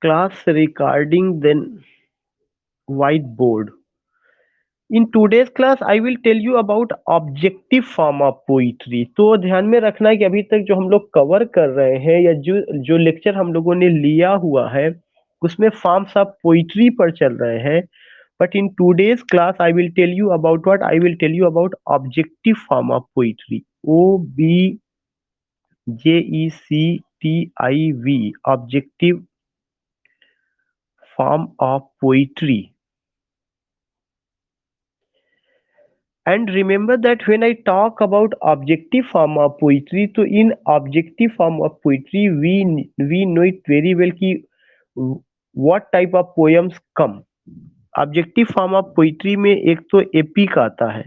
class regarding the whiteboard. In today's class I will tell you about objective form of poetry. तो ध्यान में रखना है कि अभी तक जो हम लोग कवर कर रहे हैं या जो जो लेक्चर हम लोगों ने लिया हुआ है उसमें फॉर्म्स ऑफ पोइट्री पर चल रहे हैं। But in today's class I will tell you about what I will tell you about objective form of poetry. OBJECTIV objective form of poetry. And remember that when I talk about objective form of poetry, so in objective form of poetry, we know it very well कि what type of poems come. Objective form of poetry में एक तो epic आता है,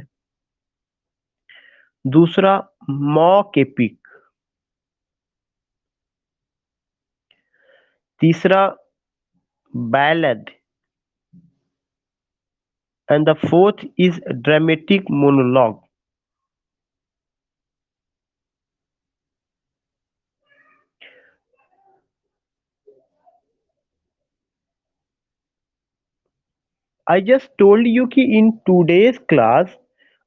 दूसरा mock epic, तीसरा ballad and the fourth is dramatic monologue. I just told you कि in today's class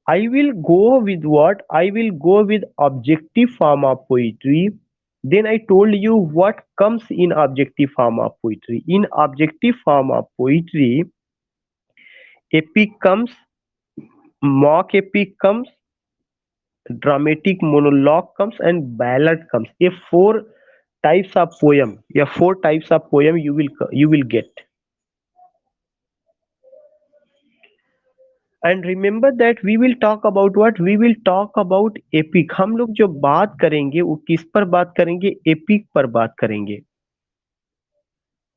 I will go with what? I will go with objective form of poetry. Then I told you what comes in objective form of poetry. In objective form of poetry, epic comes, mock epic comes, dramatic monologue comes, and ballad comes. A four types of poem. Yeah, four types of poem you will get. And remember that we will talk about what we will talk about epic. हम लोग जो बात करेंगे वो किस पर बात करेंगे? एपिक पर बात करेंगे।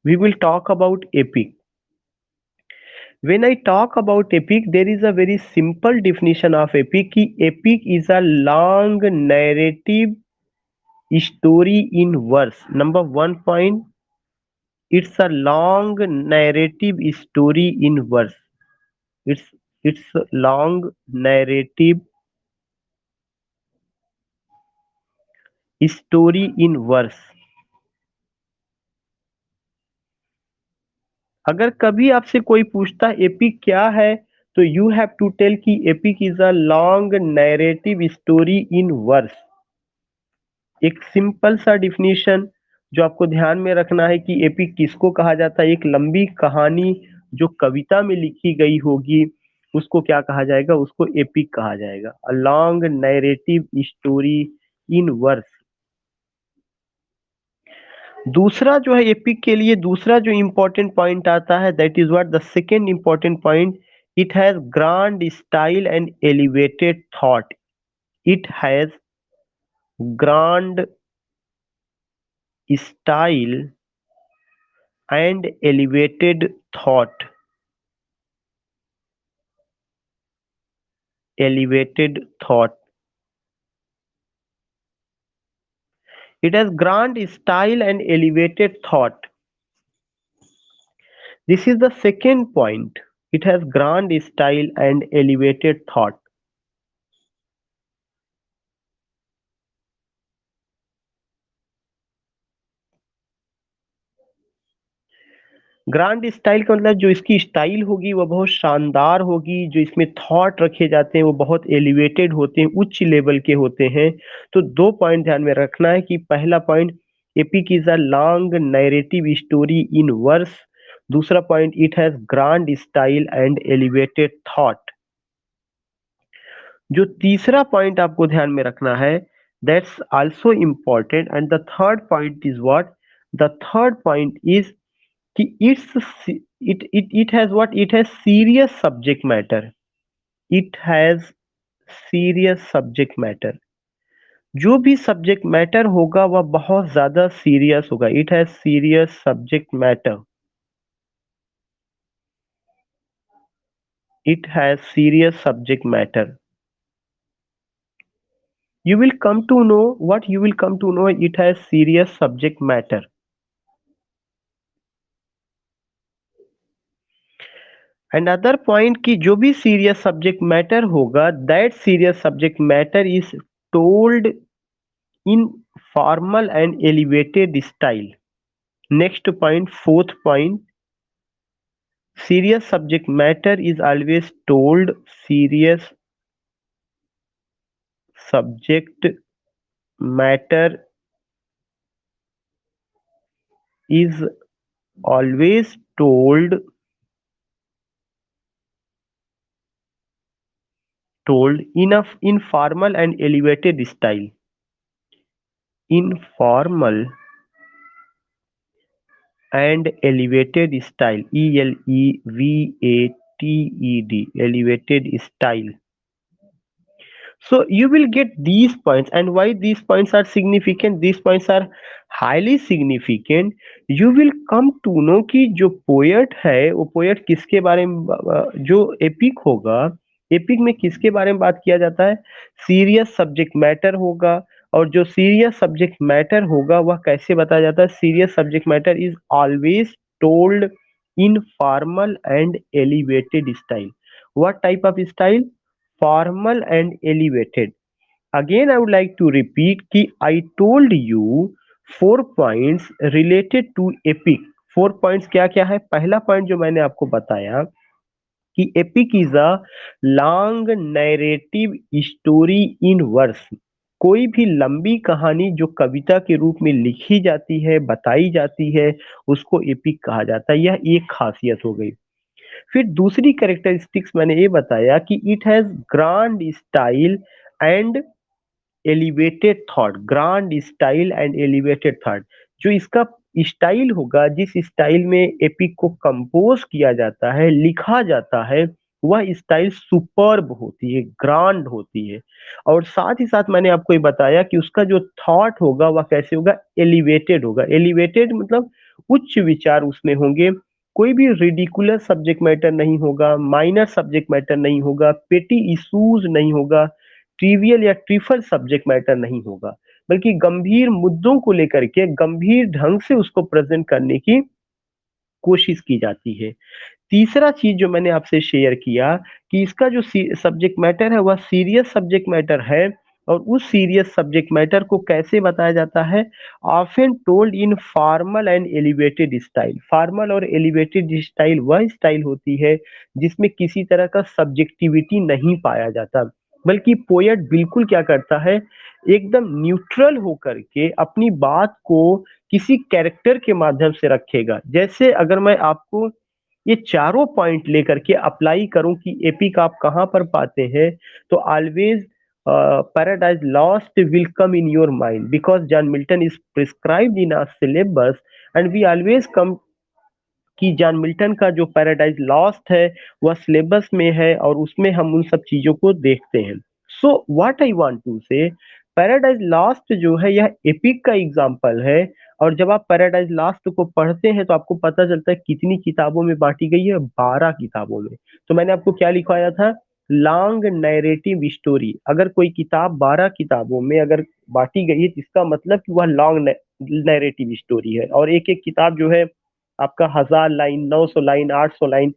We will talk about epic. when I talk about epic there is a very simple definition of epic कि epic is a long narrative story in verse. Number 1 point, it's a long narrative story in verse. It's a long narrative story in verse. अगर कभी आपसे कोई पूछता है epic क्या है तो यू हैव टू टेल कि epic is a long narrative story in verse. एक सिंपल सा डिफिनीशन जो आपको ध्यान में रखना है कि एपिक किसको कहा जाता है। एक लंबी कहानी जो कविता में लिखी गई होगी उसको क्या कहा जाएगा? उसको एपिक कहा जाएगा। A long narrative story in verse. दूसरा जो है एपिक के लिए दूसरा जो इंपॉर्टेंट पॉइंट आता है that is what the second important point, it has grand style and elevated thought. It has grand style and elevated thought. Elevated thought. It has grand style and elevated thought. This is the second point. It has grand style and elevated thought. Grand style का मतलब जो इसकी style होगी वो बहुत शानदार होगी, जो इसमें थॉट रखे जाते हैं वो बहुत एलिवेटेड होते हैं, उच्च लेवल के होते हैं। तो दो पॉइंट ध्यान में रखना है कि पहला point epic is a long narrative story in verse. दूसरा point it has grand style and elevated thought. जो तीसरा पॉइंट आपको ध्यान में रखना है that's also important and the third point is what? The third point is कि it has what? It has serious subject matter. It has serious subject matter. जो भी सब्जेक्ट मैटर होगा वह बहुत ज्यादा सीरियस होगा। It has serious subject matter. It has serious subject matter. You will come to know what? You will come to know it has serious subject matter. Another point कि जो भी serious subject matter होगा that serious subject matter is told in formal and elevated style. Next point, fourth point, serious subject matter is always told. Serious subject matter is always told in a informal and elevated style. Informal and elevated style. elevated, elevated style. So you will get these points, and why these points are significant, these points are highly significant. You will come to know कि जो poet है वो poet किसके बारे में जो epic होगा, epic में किसके बारे में बात किया जाता है, सीरियस सब्जेक्ट मैटर होगा। और जो सीरियस सब्जेक्ट मैटर होगा वह कैसे बताया जाता है, serious subject matter is always told in formal and elevated style. What type of style, formal and elevated. Again, I would like to repeat कि I told you 4 points related to epic. 4 points क्या क्या है, पहला point जो मैंने आपको बताया कि epic is a long narrative story in verse. कोई भी लंबी कहानी जो कविता के रूप में लिखी जाती है, बताई जाती है, उसको एपिक कहा जाता है। यह एक खासियत हो गई। फिर दूसरी कैरेक्टरिस्टिक्स मैंने ये बताया कि it has grand style and elevated thought. Grand style and elevated thought, जो इसका स्टाइल होगा, जिस स्टाइल में एपिक को कंपोज किया जाता है, लिखा जाता है, वह स्टाइल सुपर्ब होती है, ग्रांड होती है। और साथ ही साथ मैंने आपको ये बताया कि उसका जो थॉट होगा वह कैसे होगा, एलिवेटेड होगा। एलिवेटेड मतलब उच्च विचार उसमें होंगे। कोई भी रिडिकुलस सब्जेक्ट मैटर नहीं होगा, माइनर सब्जेक्ट मैटर नहीं होगा, पेटी इश्यूज नहीं होगा, ट्रिवियल या ट्रिफल सब्जेक्ट मैटर नहीं होगा, बल्कि गंभीर मुद्दों को लेकर के गंभीर ढंग से उसको प्रेजेंट करने की कोशिश की जाती है। तीसरा चीज जो मैंने आपसे शेयर किया कि इसका जो सब्जेक्ट मैटर है वह सीरियस सब्जेक्ट मैटर है। और उस सीरियस सब्जेक्ट मैटर को कैसे बताया जाता है, often told in formal and elevated style. Formal और एलिवेटेड स्टाइल वह स्टाइल होती है जिसमें किसी तरह का सब्जेक्टिविटी नहीं पाया जाता, बल्कि पोएट बिल्कुल क्या करता है, एकदम न्यूट्रल होकर के अपनी बात को किसी कैरेक्टर के माध्यम से रखेगा। जैसे अगर मैं आपको ये चारों पॉइंट लेकर के अप्लाई करूं कि एपिक आप कहाँ पर पाते हैं, तो always Paradise Lost will come in your mind because John Milton is prescribed in our syllabus and we always come कि जॉन मिल्टन का जो पैराडाइज लॉस्ट है वह सिलेबस में है और उसमें हम उन सब चीजों को देखते हैं। So what I want to say, Paradise Lost जो है यह एपिक का एग्जाम्पल है। और जब आप पैराडाइज लॉस्ट को पढ़ते हैं तो आपको पता चलता है कितनी किताबों में बांटी गई है, 12 किताबों में। तो मैंने आपको क्या लिखवाया था, लॉन्ग नैरेटिव स्टोरी। अगर कोई किताब 12 किताबों में अगर बांटी गई है तो इसका मतलब कि वह लॉन्ग नैरेटिव स्टोरी है। और एक एक किताब जो है आपका 1000 लाइन, 900 लाइन, 800 लाइन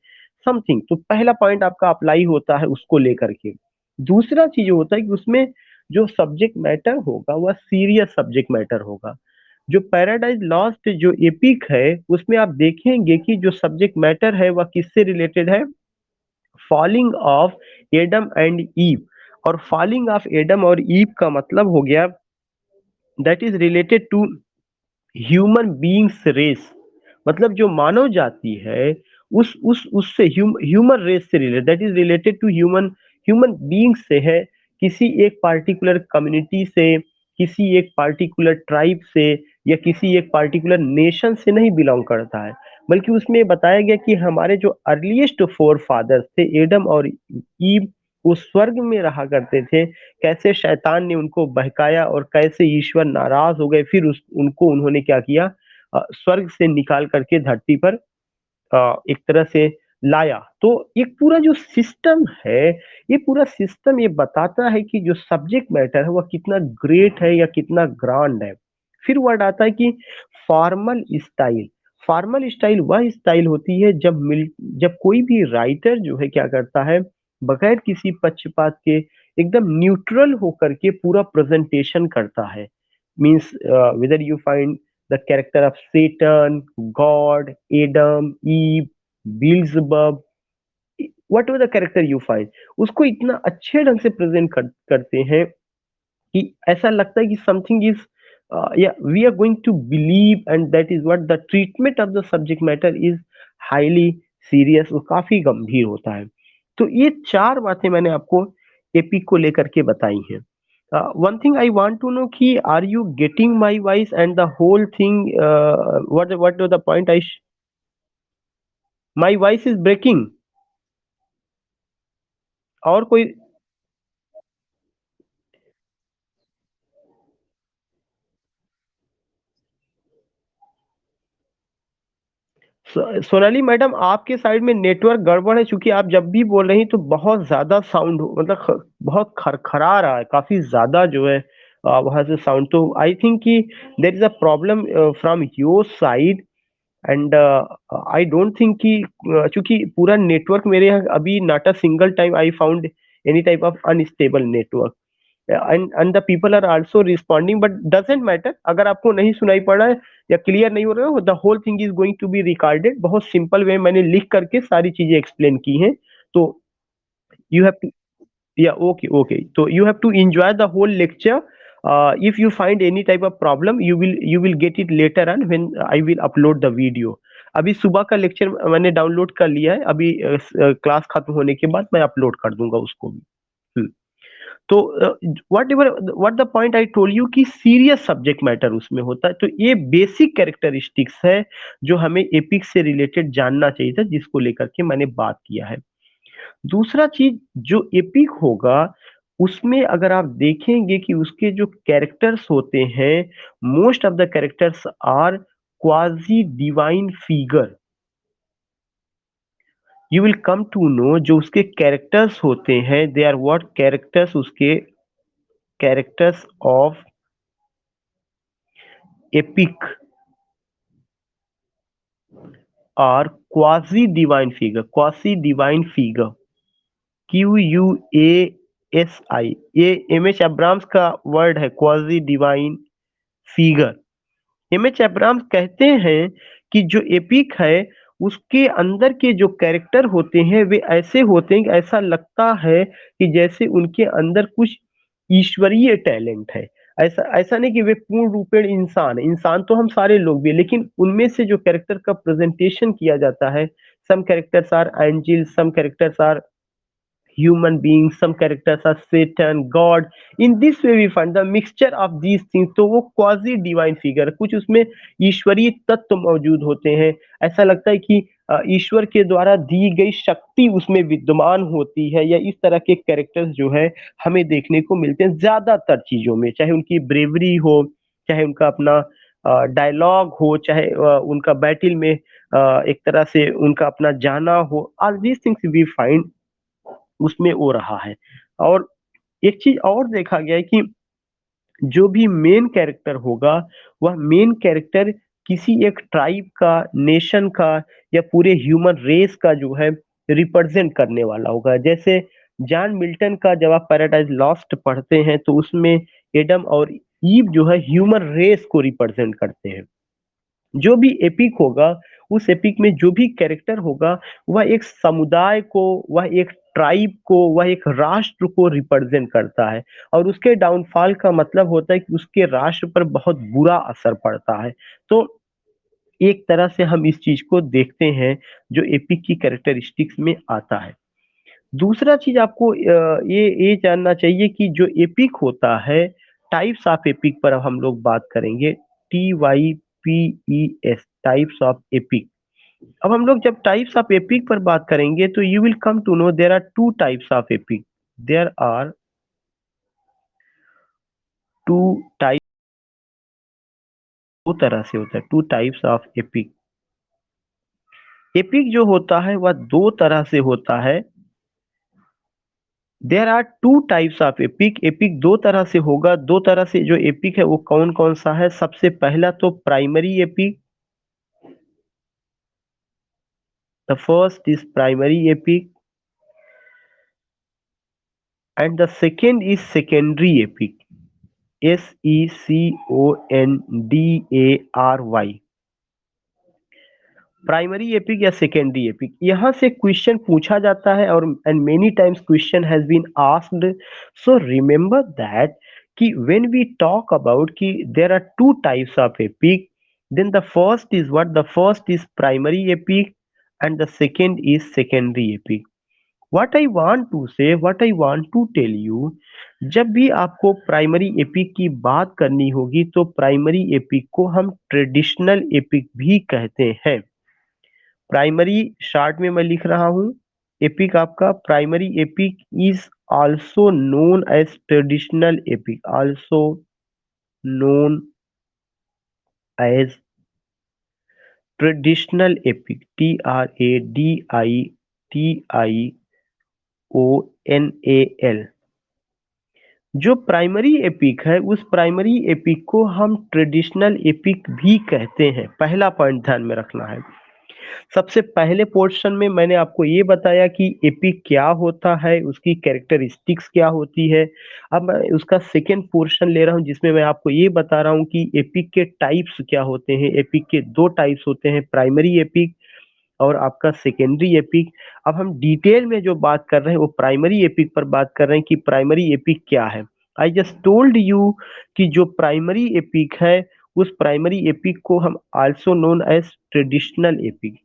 समथिंग। तो पहला पॉइंट आपका अप्लाई होता है उसको लेकर के। दूसरा चीज होता है कि उसमें जो सब्जेक्ट मैटर होगा वह सीरियस सब्जेक्ट मैटर होगा। जो पैराडाइज लॉस्ट जो एपिक है उसमें आप देखेंगे कि जो सब्जेक्ट मैटर है वह किससे रिलेटेड है, falling of Adam and Eve. और फॉलिंग ऑफ एडम और ईव का मतलब हो गया that is related to human beings race. मतलब जो मानव जाति है उस उससे ह्यूमन रेस से related, that is related to human human beings से है। किसी एक पार्टिकुलर कम्युनिटी से, किसी एक पार्टिकुलर ट्राइब से या किसी एक पार्टिकुलर नेशन से नहीं बिलोंग करता है, बल्कि उसमें बताया गया कि हमारे जो अर्लीस्ट फोर फादर्स थे एडम और ईव, वो स्वर्ग में रहा करते थे। कैसे शैतान ने उनको बहकाया और कैसे ईश्वर नाराज हो गए, फिर उनको उन्होंने क्या किया, स्वर्ग से निकाल करके धरती पर एक तरह से लाया। तो एक पूरा जो सिस्टम है, ये पूरा सिस्टम ये बताता है कि जो सब्जेक्ट मैटर है वह कितना ग्रेट है या कितना ग्रांड है। फिर वर्ड आता है कि फॉर्मल स्टाइल। फॉर्मल स्टाइल वह स्टाइल होती है जब कोई भी राइटर जो है क्या करता है, बगैर किसी पक्षपात के एकदम न्यूट्रल होकर के पूरा प्रेजेंटेशन करता है। Means whether you find the character of Satan, God, Adam, Eve, Beelzebub, whatever the character you find, उसको इतना अच्छे ढंग से प्रेजेंट करते हैं कि ऐसा लगता है कि समथिंग इज या we are going to believe, and that is what the treatment of the subject matter is highly serious, वो काफी गंभीर होता है। तो ये चार बातें मैंने आपको एपिक को लेकर के बताई हैं। One thing I want to know कि are you getting my voice and the whole thing, what the point I, my voice is breaking, और कोई? सोनाली मैडम, आपके साइड में नेटवर्क गड़बड़ है, क्योंकि आप जब भी बोल रही तो बहुत ज्यादा साउंड, मतलब बहुत खरखरा रहा है काफी ज्यादा जो है वहां से साउंड। तो आई थिंक कि there is a problem from your side, and I don't think कि चूंकि पूरा नेटवर्क मेरे यहाँ अभी not a single time I found any type of unstable network, and the people are also responding, but doesn't matter. अगर आपको नहीं सुनाई पड़ रहा है या क्लियर नहीं हो रहा है, the whole thing is going to be recorded. बहुत सिंपल वे मैंने लिख करके सारी चीजें एक्सप्लेन की हैं। तो यू हैव टू, या ओके ओके, तो you have to enjoy the whole lecture. If you find any type of problem, you will get it later on when I will upload the video. अभी सुबह का lecture मैंने download कर लिया है, अभी क्लास खत्म होने के बाद मैं अपलोड कर दूंगा उसको भी। हम्म। तो what ever what the point I told you कि सीरियस सब्जेक्ट मैटर उसमें होता है, तो ये बेसिक कैरेक्टरिस्टिक्स है जो हमें एपिक से रिलेटेड जानना चाहिए था, जिसको लेकर के मैंने बात किया है। दूसरा चीज, जो एपिक होगा उसमें अगर आप देखेंगे कि उसके जो कैरेक्टर्स होते हैं, most of the characters are quasi divine figure. You will come to know जो उसके कैरेक्टर्स होते हैं, दे आर व्हाट कैरेक्टर्स, उसके कैरेक्टर्स ऑफ एपिक और quasi divine figure. Quasi divine figure, QUASI, ये एम एच अब्राम्स का word है, quasi divine figure. M H Abrams कहते हैं कि जो एपिक है उसके अंदर के जो कैरेक्टर होते हैं वे ऐसे होते हैं कि ऐसा लगता है कि जैसे उनके अंदर कुछ ईश्वरीय टैलेंट है। ऐसा ऐसा नहीं कि वे पूर्ण रूपेण इंसान है, इंसान तो हम सारे लोग भी हैं, लेकिन उनमें से जो कैरेक्टर का प्रेजेंटेशन किया जाता है, some characters are angel, some characters are human beings, some characters are Satan, God. In this way we find the mixture of these things, तो वो क्वाजी डिवाइन फिगर, कुछ उसमें ईश्वरीय तत्व मौजूद होते हैं। ऐसा लगता है कि ईश्वर के द्वारा दी गई शक्ति उसमें विद्यमान होती है, या इस तरह के कैरेक्टर्स जो है हमें देखने को मिलते हैं ज्यादातर चीजों में, चाहे उनकी ब्रेवरी हो, चाहे उनका अपना डायलॉग हो, चाहे उनका बैटल में एक तरह से उनका अपना जाना हो, all these things we find उसमें हो रहा है। और एक चीज और देखा गया है कि जो भी मेन कैरेक्टर होगा, वह मेन कैरेक्टर किसी एक ट्राइब का, नेशन का, या पूरे ह्यूमन रेस का जो है रिप्रेजेंट करने वाला होगा। जैसे जॉन मिल्टन का जब आप पैराडाइज लॉस्ट पढ़ते हैं तो उसमें एडम और ईव जो है ह्यूमन रेस को रिप्रेजेंट करते हैं। जो भी एपिक होगा, उस एपिक में जो भी कैरेक्टर होगा, वह एक समुदाय को, वह एक ट्राइब को, वह एक राष्ट्र को रिप्रेजेंट करता है, और उसके डाउनफॉल का मतलब होता है कि उसके राष्ट्र पर बहुत बुरा असर पड़ता है। तो एक तरह से हम इस चीज को देखते हैं जो एपिक की कैरेक्टरिस्टिक्स में आता है। दूसरा चीज आपको ये जानना चाहिए कि जो एपिक होता है, टाइप्स ऑफ एपिक पर अब हम लोग बात करेंगे। TYPES, types of epic. अब हम लोग जब टाइप्स ऑफ एपिक पर बात करेंगे तो you will come to know there are two types of epic. There are two type, दो तरह से होता है, two types of epic. Epic जो होता है वह दो तरह से होता है। There are two types of epic. Epic दो तरह से होगा। दो तरह से जो एपिक है वो कौन कौन सा है? सबसे पहला तो primary epic, the first is primary epic, and the second is secondary epic. SECONDARY, primary epic या सेकेंडरी एपिक, यहाँ से क्वेश्चन पूछा जाता है और and many times question has been asked. So remember that कि व्हेन वी टॉक अबाउट कि there are two types of epic, then the first is what, the first is primary epic and the second is secondary epic. What I want to say, what I want to tell you, जब भी आपको primary epic की बात करनी होगी तो primary epic को हम ट्रेडिशनल एपिक भी कहते हैं. प्राइमरी शार्ट में मैं लिख रहा हूं, एपिक आपका primary epic is also known as traditional epic, also known as traditional epic, TRADITIONAL. जो प्राइमरी एपिक है उस प्राइमरी एपिक को हम ट्रेडिशनल एपिक भी कहते हैं. पहला पॉइंट ध्यान में रखना है. सबसे पहले पोर्शन में मैंने आपको ये बताया कि एपिक क्या होता है, उसकी कैरेक्टरिस्टिक्स क्या होती है. अब मैं उसका सेकेंड पोर्शन ले रहा हूँ जिसमें मैं आपको ये बता रहा हूँ कि एपिक के टाइप्स क्या होते हैं. एपिक के दो टाइप्स होते हैं, प्राइमरी एपिक और आपका सेकेंडरी एपिक. अब हम डिटेल में जो बात कर रहे हैं वो प्राइमरी एपिक पर बात कर रहे हैं कि प्राइमरी एपिक क्या है. आई जस्ट टोल्ड यू कि जो प्राइमरी एपिक है उस प्राइमरी एपिक को हम also known as traditional epic,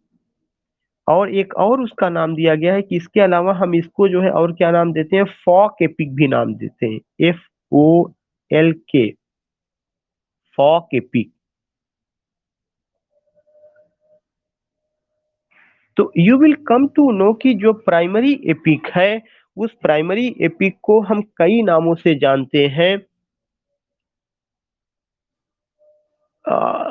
और एक और उसका नाम दिया गया है कि इसके अलावा हम इसको जो है और क्या नाम देते हैं, फॉक एपिक भी नाम देते हैं, FOLK, फॉक एपिक. तो you will come to know कि जो प्राइमरी एपिक है उस प्राइमरी एपिक को हम कई नामों से जानते हैं.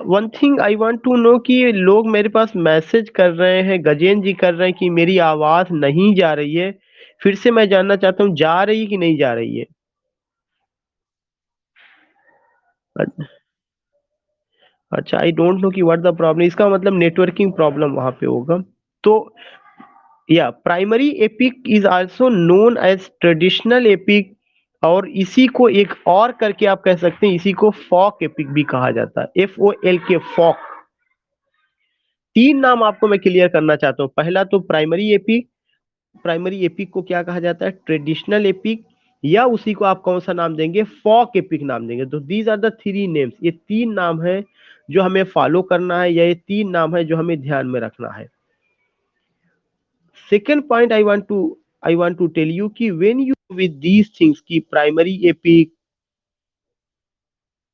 One thing I want to know कि लोग मेरे पास मैसेज कर रहे हैं, गजेंद्र जी कर रहे हैं कि मेरी आवाज नहीं जा रही है. फिर से मैं जानना चाहता हूँ जा रही कि नहीं जा रही है. अच्छा, आई डोंट नो कि व्हाट द प्रॉब्लम, इसका मतलब नेटवर्किंग प्रॉब्लम वहां पे होगा. तो या primary epic is also known as traditional epic, और इसी को एक और करके आप कह सकते हैं, इसी को फॉक एपिक भी कहा जाता है, FOLK, फॉक. तीन नाम आपको मैं क्लियर करना चाहता हूँ. पहला तो प्राइमरी एपिक, प्राइमरी एपिक को क्या कहा जाता है, ट्रेडिशनल एपिक, या उसी को आप कौन सा नाम देंगे, फॉक एपिक नाम देंगे. तो these are the three names, ये तीन नाम है जो हमें फॉलो करना है, या ये तीन नाम है जो हमें ध्यान में रखना है. Second point I want to tell you कि when you with these things की प्राइमरी एपिक,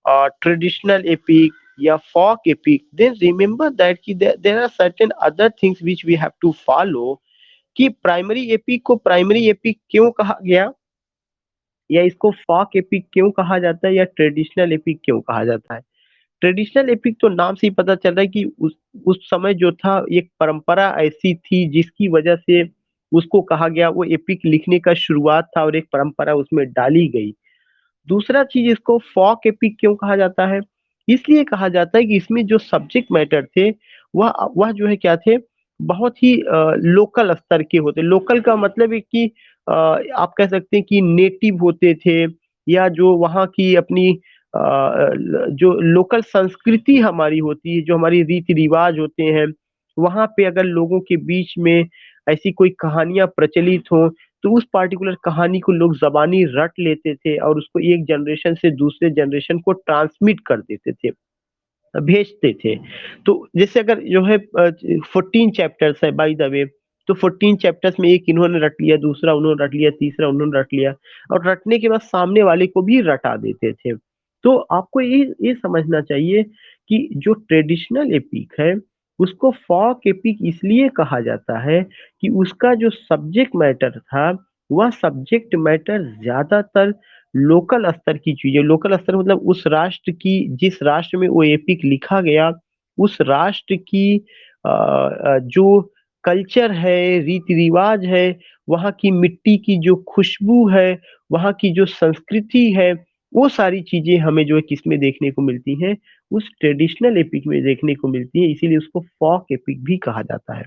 ट्रेडिशनल एपिक या folk epic, then remember that कि there are certain other things which we have to follow. कि primary epic को primary epic क्यों कहा गया, या इसको फॉक एपिक क्यों कहा जाता है, या ट्रेडिशनल एपिक क्यों कहा जाता है. ट्रेडिशनल एपिक तो नाम से ही पता चल रहा है कि उस समय जो था एक परंपरा ऐसी थी जिसकी वजह से उसको कहा गया, वो एपिक लिखने का शुरुआत था और एक परंपरा उसमें डाली गई. दूसरा चीज, इसको फॉक एपिक क्यों कहा जाता है, इसलिए कहा जाता है कि इसमें जो सब्जेक्ट मैटर थे वह जो है क्या थे, बहुत ही लोकल स्तर के होते. लोकल का मतलब है कि आप कह सकते हैं कि नेटिव होते थे, या जो वहाँ की अपनी जो लोकल संस्कृति हमारी होती है, जो हमारी रीति रिवाज होते हैं, वहाँ पे अगर लोगों के बीच में ऐसी कोई कहानियां प्रचलित हों तो उस पार्टिकुलर कहानी को लोग जबानी रट लेते थे और उसको एक जनरेशन से दूसरे जनरेशन को ट्रांसमिट कर देते थे, भेजते थे. तो जैसे अगर जो है 14 चैप्टर्स है बाय द वे, तो 14 चैप्टर्स में एक इन्होंने रट लिया, दूसरा उन्होंने रट लिया, तीसरा उन्होंने रट लिया, और रटने के बाद सामने वाले को भी रटा देते थे. तो आपको ये समझना चाहिए कि जो ट्रेडिशनल एपिक है उसको फॉक एपिक इसलिए कहा जाता है कि उसका जो सब्जेक्ट मैटर था वह सब्जेक्ट मैटर ज्यादातर लोकल स्तर की चीजें, लोकल स्तर मतलब उस राष्ट्र की, जिस राष्ट्र में वो एपिक लिखा गया उस राष्ट्र की जो कल्चर है, रीति रिवाज है, वहाँ की मिट्टी की जो खुशबू है, वहाँ की जो संस्कृति है, वो सारी चीजें हमें जो है किसमें देखने को मिलती हैं, उस ट्रेडिशनल एपिक में देखने को मिलती है. इसीलिए उसको फॉक एपिक भी कहा जाता है.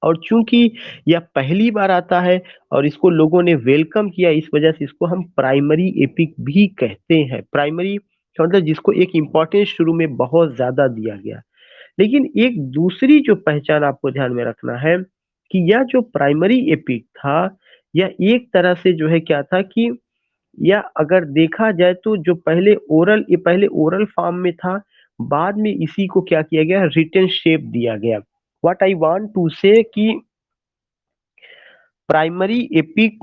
और चूंकि यह पहली बार आता है और इसको लोगों ने वेलकम किया, इस वजह से इसको हम प्राइमरी एपिक भी कहते हैं। प्राइमरी का मतलब जिसको एक इम्पोर्टेंस शुरू में बहुत ज्यादा दिया गया। लेकिन एक दूसरी जो पहचान आपको ध्यान में रखना है कि यह जो प्राइमरी एपिक था, यह एक तरह से जो है क्या था कि या अगर देखा जाए तो जो पहले ओरल फॉर्म में था, बाद में इसी को क्या किया गया, रिटन शेप दिया गया। What I want to say कि primary epic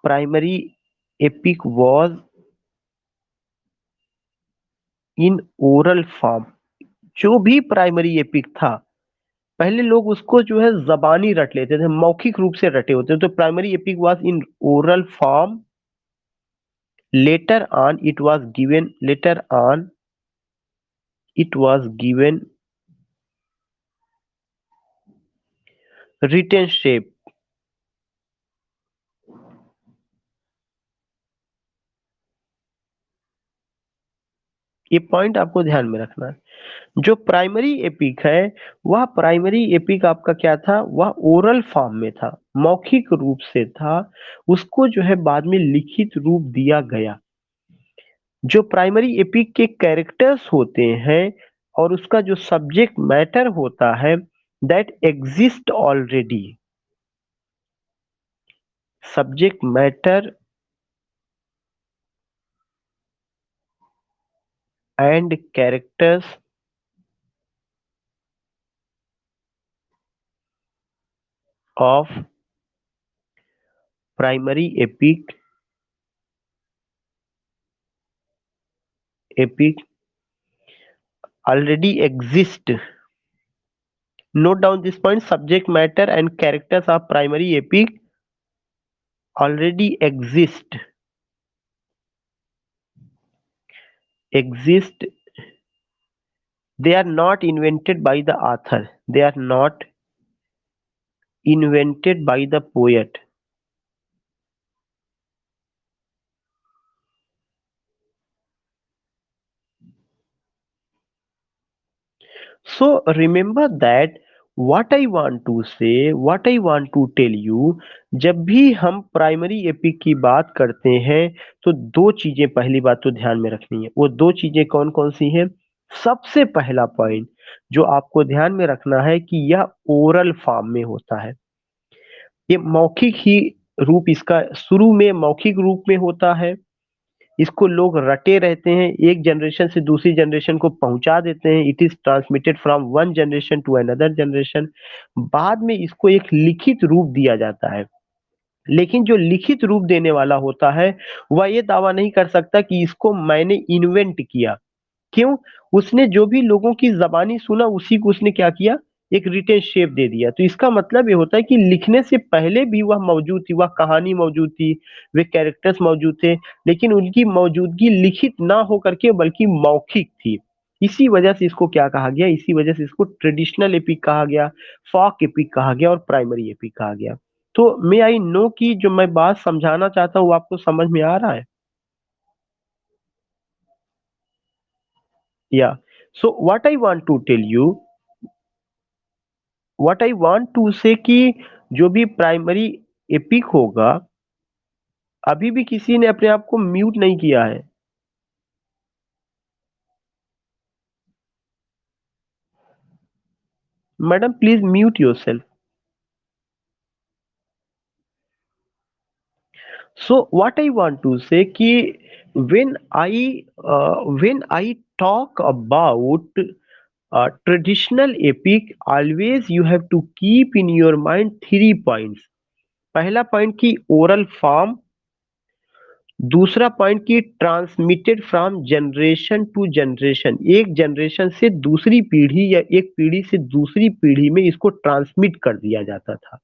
primary epic was in oral form. जो भी प्राइमरी एपिक था, पहले लोग उसको जो है जबानी रट लेते थे, मौखिक रूप से रटे होते थे, तो primary epic was in oral form. Later on it was given written shape। ये पॉइंट आपको ध्यान में रखना है। जो प्राइमरी एपिक है, वह प्राइमरी एपिक आपका क्या था, वह ओरल फॉर्म में था, मौखिक रूप से था। उसको जो है बाद में लिखित रूप दिया गया। जो प्राइमरी एपिक के कैरेक्टर्स होते हैं और उसका जो सब्जेक्ट मैटर होता है, that exist already. Subject matter and characters of primary epic already exist। Note down this point: subject matter and characters of primary epic already exist. They are not invented by the author, they are not invented by the poet। So remember that what I want to tell you, जब भी हम primary epic की बात करते हैं तो दो चीजें पहली बात तो ध्यान में रखनी है। वो दो चीजें कौन कौन सी हैं? सबसे पहला पॉइंट जो आपको ध्यान में रखना है कि यह ओरल फॉर्म में होता है। ये मौखिक ही रूप, इसका शुरू में मौखिक रूप में होता है। इसको लोग रटे रहते हैं, एक जनरेशन से दूसरी जनरेशन को पहुंचा देते हैं। It is transmitted from one generation to another generation. बाद में इसको एक लिखित रूप दिया जाता है। लेकिन जो लिखित रूप देने वाला होता है, वह ये दावा नहीं कर सकता कि इसको मैंने इन्वेंट किया। क्यों? उसने जो भी लोगों की जबानी सुना, उसी को उसने क्या किया, एक रिटन शेप दे दिया। तो इसका मतलब ये होता है कि लिखने से पहले भी वह मौजूद थी, वह कहानी मौजूद थी, वे कैरेक्टर्स मौजूद थे, लेकिन उनकी मौजूदगी लिखित ना होकर के बल्कि मौखिक थी। इसी वजह से इसको क्या कहा गया, इसी वजह से इसको ट्रेडिशनल एपिक कहा गया, फॉक एपिक कहा गया और प्राइमरी एपिक कहा गया। तो मे आई नो कि जो मैं बात समझाना चाहता हूँ, वो आपको समझ में आ रहा है? या so what I want to say कि जो भी प्राइमरी एपिक होगा, अभी भी किसी ने अपने आप को म्यूट नहीं किया है। Madam please mute yourself. So what I want to say कि when I when I talk about traditional epic, always you have to keep in your mind three points. पहला पॉइंट की ओरल फॉर्म, दूसरा point की transmitted from generation to generation, एक generation से दूसरी पीढ़ी या एक पीढ़ी से दूसरी पीढ़ी में इसको ट्रांसमिट कर दिया जाता था,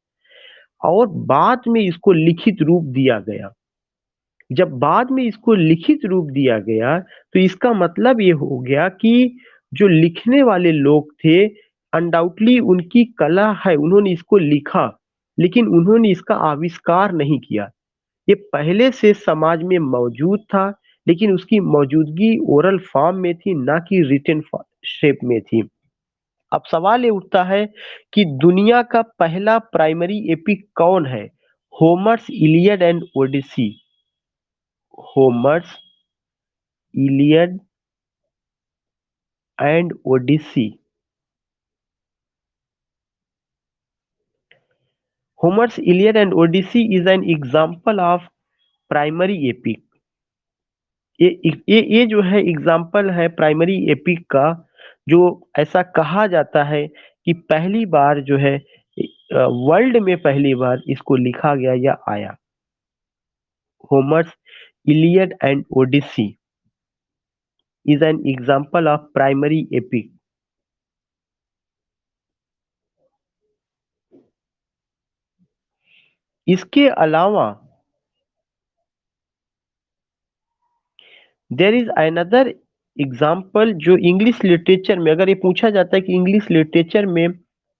और बाद में इसको लिखित रूप दिया गया। जब बाद में इसको लिखित रूप दिया गया, तो इसका मतलब ये हो गया कि जो लिखने वाले लोग थे, अनडाउटली उनकी कला है, उन्होंने इसको लिखा, लेकिन उन्होंने इसका आविष्कार नहीं किया। ये पहले से समाज में मौजूद था, लेकिन उसकी मौजूदगी ओरल फॉर्म में थी, ना कि रिटन शेप में थी। अब सवाल ये उठता है कि दुनिया का पहला प्राइमरी एपिक कौन है? Homer's Iliad and Odyssey. Homer's Iliad and Odyssey. Homer's Iliad and Odyssey is an example of primary epic. ये जो है एग्जाम्पल है प्राइमरी एपिक का, जो ऐसा कहा जाता है कि पहली बार जो है वर्ल्ड में पहली बार इसको लिखा गया या आया। Homer's Iliad and Odyssey is an example of primary epic. इसके अलावा देयर इज अनदर एग्जाम्पल, जो इंग्लिश लिटरेचर में अगर ये पूछा जाता है कि इंग्लिश लिटरेचर में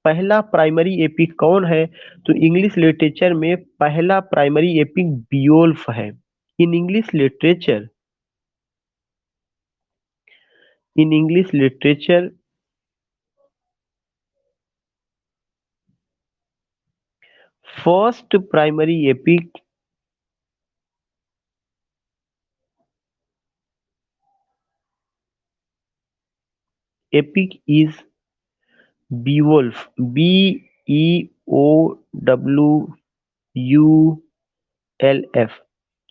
पहला प्राइमरी एपिक कौन है, तो इंग्लिश लिटरेचर में पहला प्राइमरी एपिक बियोल्फ है। In English literature, in English literature first primary epic is Beowulf. BEOWULF।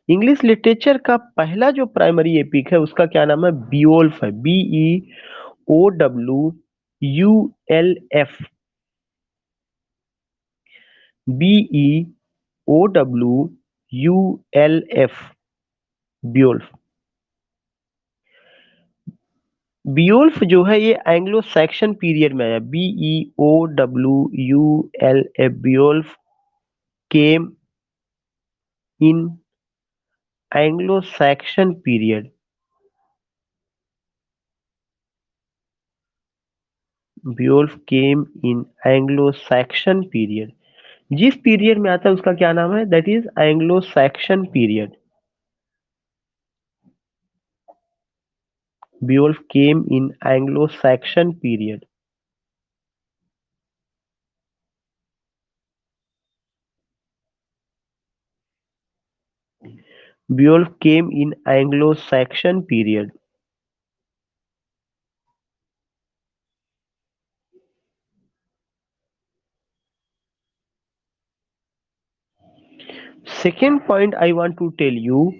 English literature का पहला जो प्राइमरी एपिक है उसका क्या नाम है? बियोल्फ है। BEOWULF। BEOWULF। बियोल्फ। बियोल्फ जो है ये एंग्लो सैक्सन पीरियड में आया। BEOWULF। Beowulf came in Anglo Saxon period. Beowulf came in Anglo Saxon period. जिस पीरियड में आता है उसका क्या नाम है? That is Anglo Saxon period. Beowulf came in Anglo Saxon period. Beowulf came in Anglo-Saxon period. Second point I want to tell you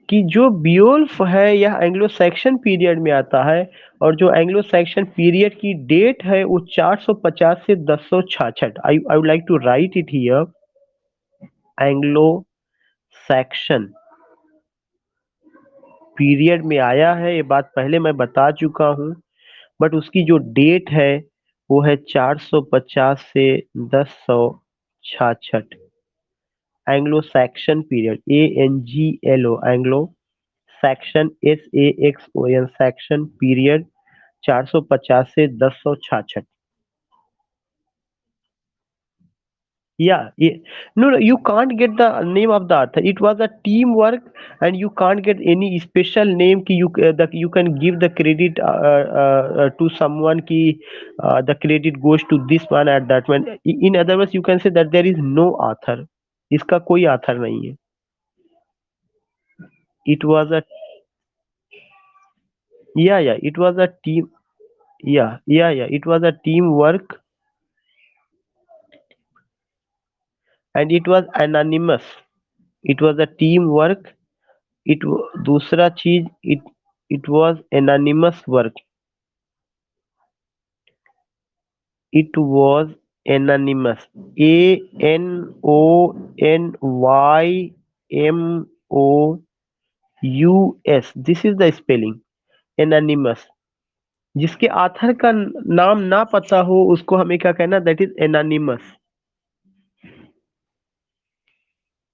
कि जो बियोल्फ है यह एंग्लो सैक्सन पीरियड में आता है, और जो एंग्लो सैक्सन पीरियड की डेट है वो 450 से 1066। I would like to write it here. Anglo Saxon period में आया है, ये बात पहले मैं बता चुका हूँ, बट उसकी जो डेट है वो है 450 से 1066। Anglo Saxon period, ANGLO, Anglo Saxon, SAXON, Saxon period 450 से 1066। Yeah, no, no, you can't get the name of the author. It was a teamwork, and you can't get any special name ki you that you can give the credit to someone ki the credit goes to this one at that one. In other words, you can say that there is no author. इसका कोई author नहीं है. It was a, yeah, it was a team. Yeah. It was a teamwork, and it was anonymous. It was a teamwork. दूसरा चीज, it was anonymous work. It was anonymous, ANONYMOUS, this is the spelling, anonymous. जिसके author का नाम ना पता हो उसको हमें क्या कहना? That is anonymous.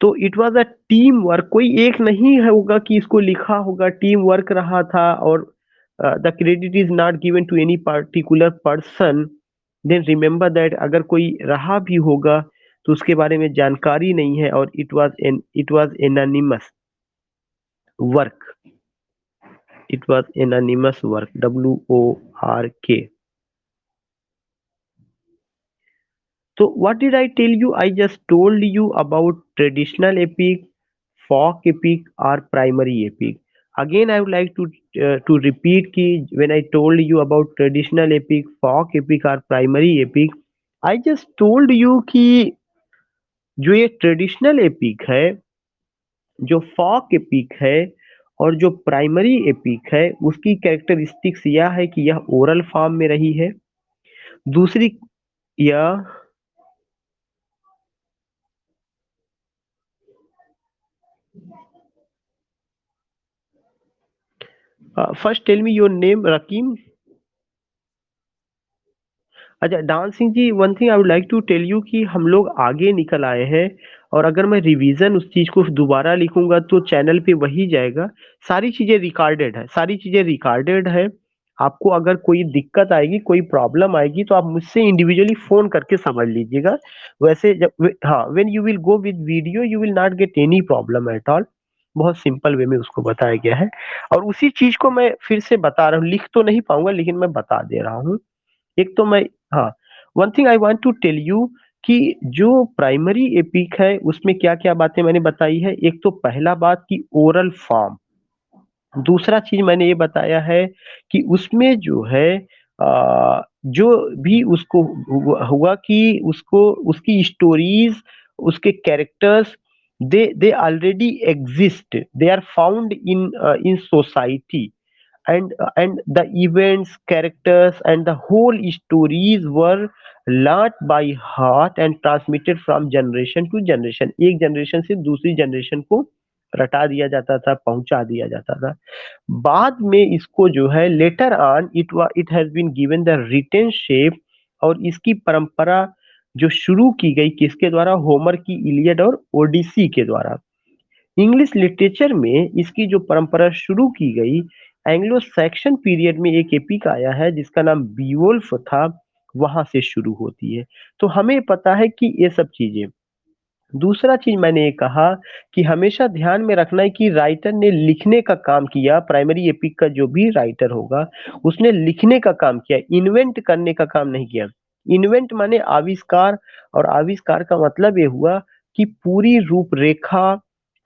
तो it was a team work, कोई एक नहीं है होगा कि इसको लिखा होगा, टीम वर्क रहा था, और the credit is not given to any particular person. Then remember that अगर कोई रहा भी होगा तो उसके बारे में जानकारी नहीं है, और it was Anonymous work. It was Anonymous work, WORK। So what did I tell you? I just told you about traditional epic, folk epic, or primary epic. Again, I would like to repeat कि when I told you about traditional epic, folk epic or primary epic, I just told you कि जो ये traditional epic है, जो folk epic है और जो primary epic है, उसकी कैरेक्टरिस्टिक्स यह है कि यह ओरल फॉर्म में रही है। दूसरी यह first tell me your name Rakim. अच्छा dancing ji, one thing I would like to tell you कि हम लोग आगे निकल आए हैं और अगर मैं रिवीजन उस चीज को दोबारा लिखूंगा तो चैनल पे वही जाएगा। सारी चीजें रिकॉर्डेड है, सारी चीजें रिकॉर्डेड है। आपको अगर कोई दिक्कत आएगी, कोई प्रॉब्लम आएगी तो आप मुझसे इंडिविजुअली फोन करके समझ लीजिएगा। वैसे जब हाँ, when you will go with video you will not get any problem at all. बहुत सिंपल वे में उसको बताया गया है और उसी चीज को मैं फिर से बता रहा हूँ। लिख तो नहीं पाऊंगा लेकिन मैं बता दे रहा हूँ। एक तो मैं हाँ, one thing I want to tell you कि जो प्राइमरी एपिक है उसमें क्या क्या बातें मैंने बताई है। एक तो पहला बात कि ओरल फॉर्म। दूसरा चीज मैंने ये बताया है कि उसमें जो है जो भी उसको हुआ कि उसको उसकी स्टोरीज, उसके characters, they already exist, they are found in society, and the events, characters and the whole stories were learnt by heart and transmitted from generation to generation। एक जनरेशन से दूसरी जनरेशन को रटा दिया जाता था, पहुंचा दिया जाता था। बाद में इसको जो है later on it has been given the written shape. और इसकी परंपरा जो शुरू की गई किसके द्वारा? होमर की इलियड और ओडिसी के द्वारा। इंग्लिश लिटरेचर में इसकी जो परंपरा शुरू की गई, एंग्लो सैक्सन पीरियड में एक एपिक आया है जिसका नाम बीवोल्फ था, वहां से शुरू होती है। तो हमें पता है कि ये सब चीजें। दूसरा चीज मैंने ये कहा कि हमेशा ध्यान में रखना है कि राइटर ने लिखने का काम किया। प्राइमरी एपिक का जो भी राइटर होगा उसने लिखने का काम किया, इन्वेंट करने का काम नहीं किया। इन्वेंट माने आविष्कार, और आविष्कार का मतलब ये हुआ कि पूरी रूपरेखा,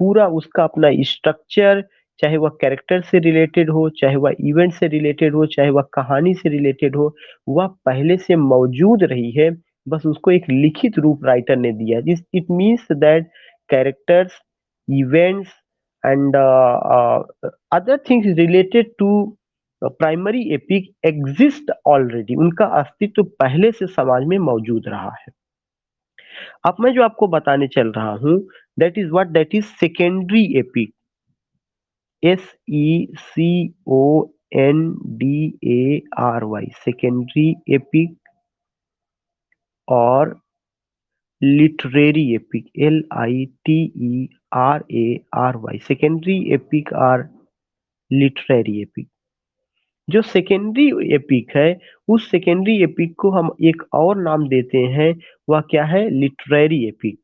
पूरा उसका अपना स्ट्रक्चर, चाहे वह कैरेक्टर से रिलेटेड हो, चाहे वह इवेंट से रिलेटेड हो, चाहे वह कहानी से रिलेटेड हो, वह पहले से मौजूद रही है। बस उसको एक लिखित रूप राइटर ने दिया। This it means that characters, events and other things related to primary epic exist already, उनका अस्तित्व पहले से समाज में मौजूद रहा है। अब मैं जो आपको बताने चल रहा हूँ that is secondary epic. SECONDARY, secondary epic और literary epic, LITERARY, secondary epic और लिटरेरी एपिक। जो सेकेंडरी एपिक है उस सेकेंडरी एपिक को हम एक और नाम देते हैं, वह क्या है? Literary epic.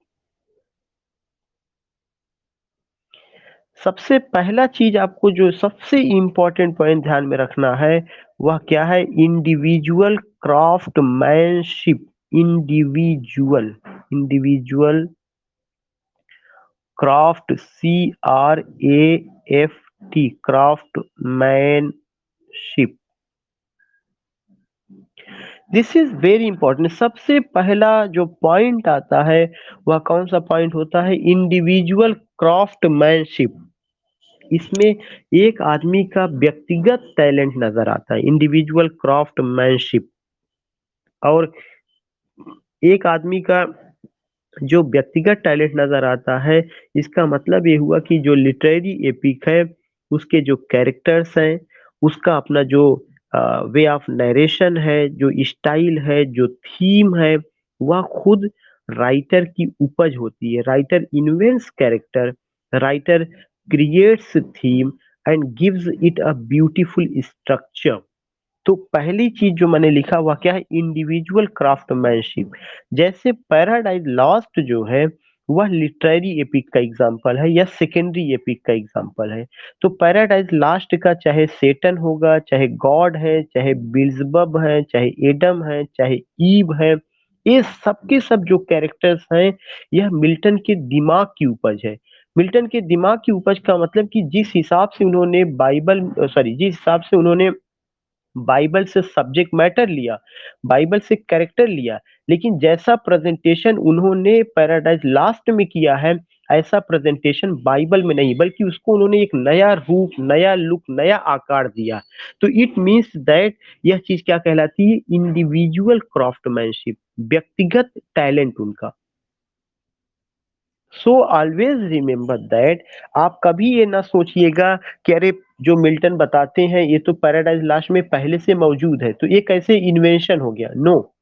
सबसे पहला चीज आपको जो सबसे इंपॉर्टेंट पॉइंट ध्यान में रखना है वह क्या है? Individual craftsmanship. Individual individual craft, CRAFT, craftsmanship. This is very important. सबसे पहला जो पॉइंट आता है वह कौन सा पॉइंट होता है? Individual craftsmanship. इसमें एक आदमी का व्यक्तिगत टैलेंट नजर आता है, इंडिविजुअल क्राफ्टमैनशिप। और एक आदमी का जो व्यक्तिगत टैलेंट नजर आता है, इसका मतलब ये हुआ कि जो लिटरेरी एपिक है उसके जो कैरेक्टर्स हैं, उसका अपना जो वे ऑफ नरेशन है, जो स्टाइल है, जो थीम है, वह खुद राइटर की उपज होती है। Writer invents character, writer creates theme and gives it a beautiful structure. तो पहली चीज जो मैंने लिखा वह क्या है? Individual craftsmanship. जैसे पैराडाइज लॉस्ट जो है वह लिटरेरी एपिक का एग्जाम्पल है या सेकेंडरी एपिक का एग्जाम्पल है। तो पैराडाइज लास्ट का चाहे सेटन होगा, चाहे गॉड है, चाहे बिल्जबब है, चाहे एडम है, चाहे ईव है, ये सब के सब जो कैरेक्टर्स हैं, यह मिल्टन के दिमाग की उपज है। मिल्टन के दिमाग की उपज का मतलब कि जिस हिसाब से उन्होंने जिस हिसाब से उन्होंने बाइबल से सब्जेक्ट मैटर लिया, बाइबल से कैरेक्टर लिया, लेकिन जैसा प्रेजेंटेशन उन्होंने पैराडाइज लास्ट में किया है, ऐसा प्रेजेंटेशन बाइबल में नहीं, बल्कि उसको उन्होंने एक नया रूप, नया लुक, नया आकार दिया। तो इट मीन्स दैट यह चीज क्या कहलाती है? इंडिविजुअल क्राफ्टमैनशिप, व्यक्तिगत टैलेंट उनका। सो ऑलवेज रिमेम्बर दैट, आप कभी ये ना सोचिएगा कि अरे जो मिल्टन बताते हैं ये तो पैराडाइज लास्ट में पहले से मौजूद है, तो ये कैसे इन्वेंशन हो गया? No,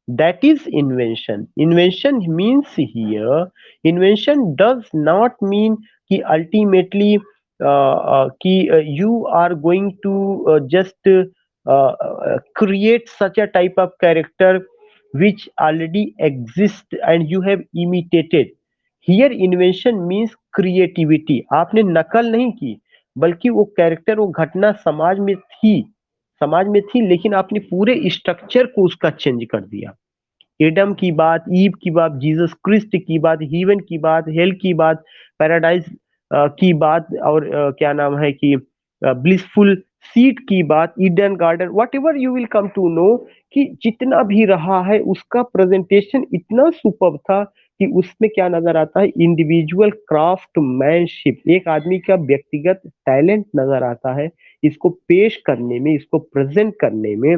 that is invention. Invention means here, invention does not mean कि ultimately कि you are going to just create such a type of character which already exists and you have imitated. Here invention means creativity. आपने नकल नहीं की, बल्कि वो character, वो घटना समाज में थी, लेकिन आपने पूरे स्ट्रक्चर को उसका चेंज कर दिया। एडम की बात, ईव की बात, जीसस क्रिस्ट की बात, हेवन की बात, हेल की बात, पैराडाइज की बात, और क्या नाम है कि ब्लिसफुल सीट की बात, Eden garden, whatever you will come to know, कि जितना भी रहा है उसका प्रेजेंटेशन इतना सुपर था कि उसमें क्या नजर आता है? इंडिविजुअल क्राफ्टमैनशिप, एक आदमी का व्यक्तिगत टैलेंट नजर आता है इसको पेश करने में, इसको प्रेजेंट करने में।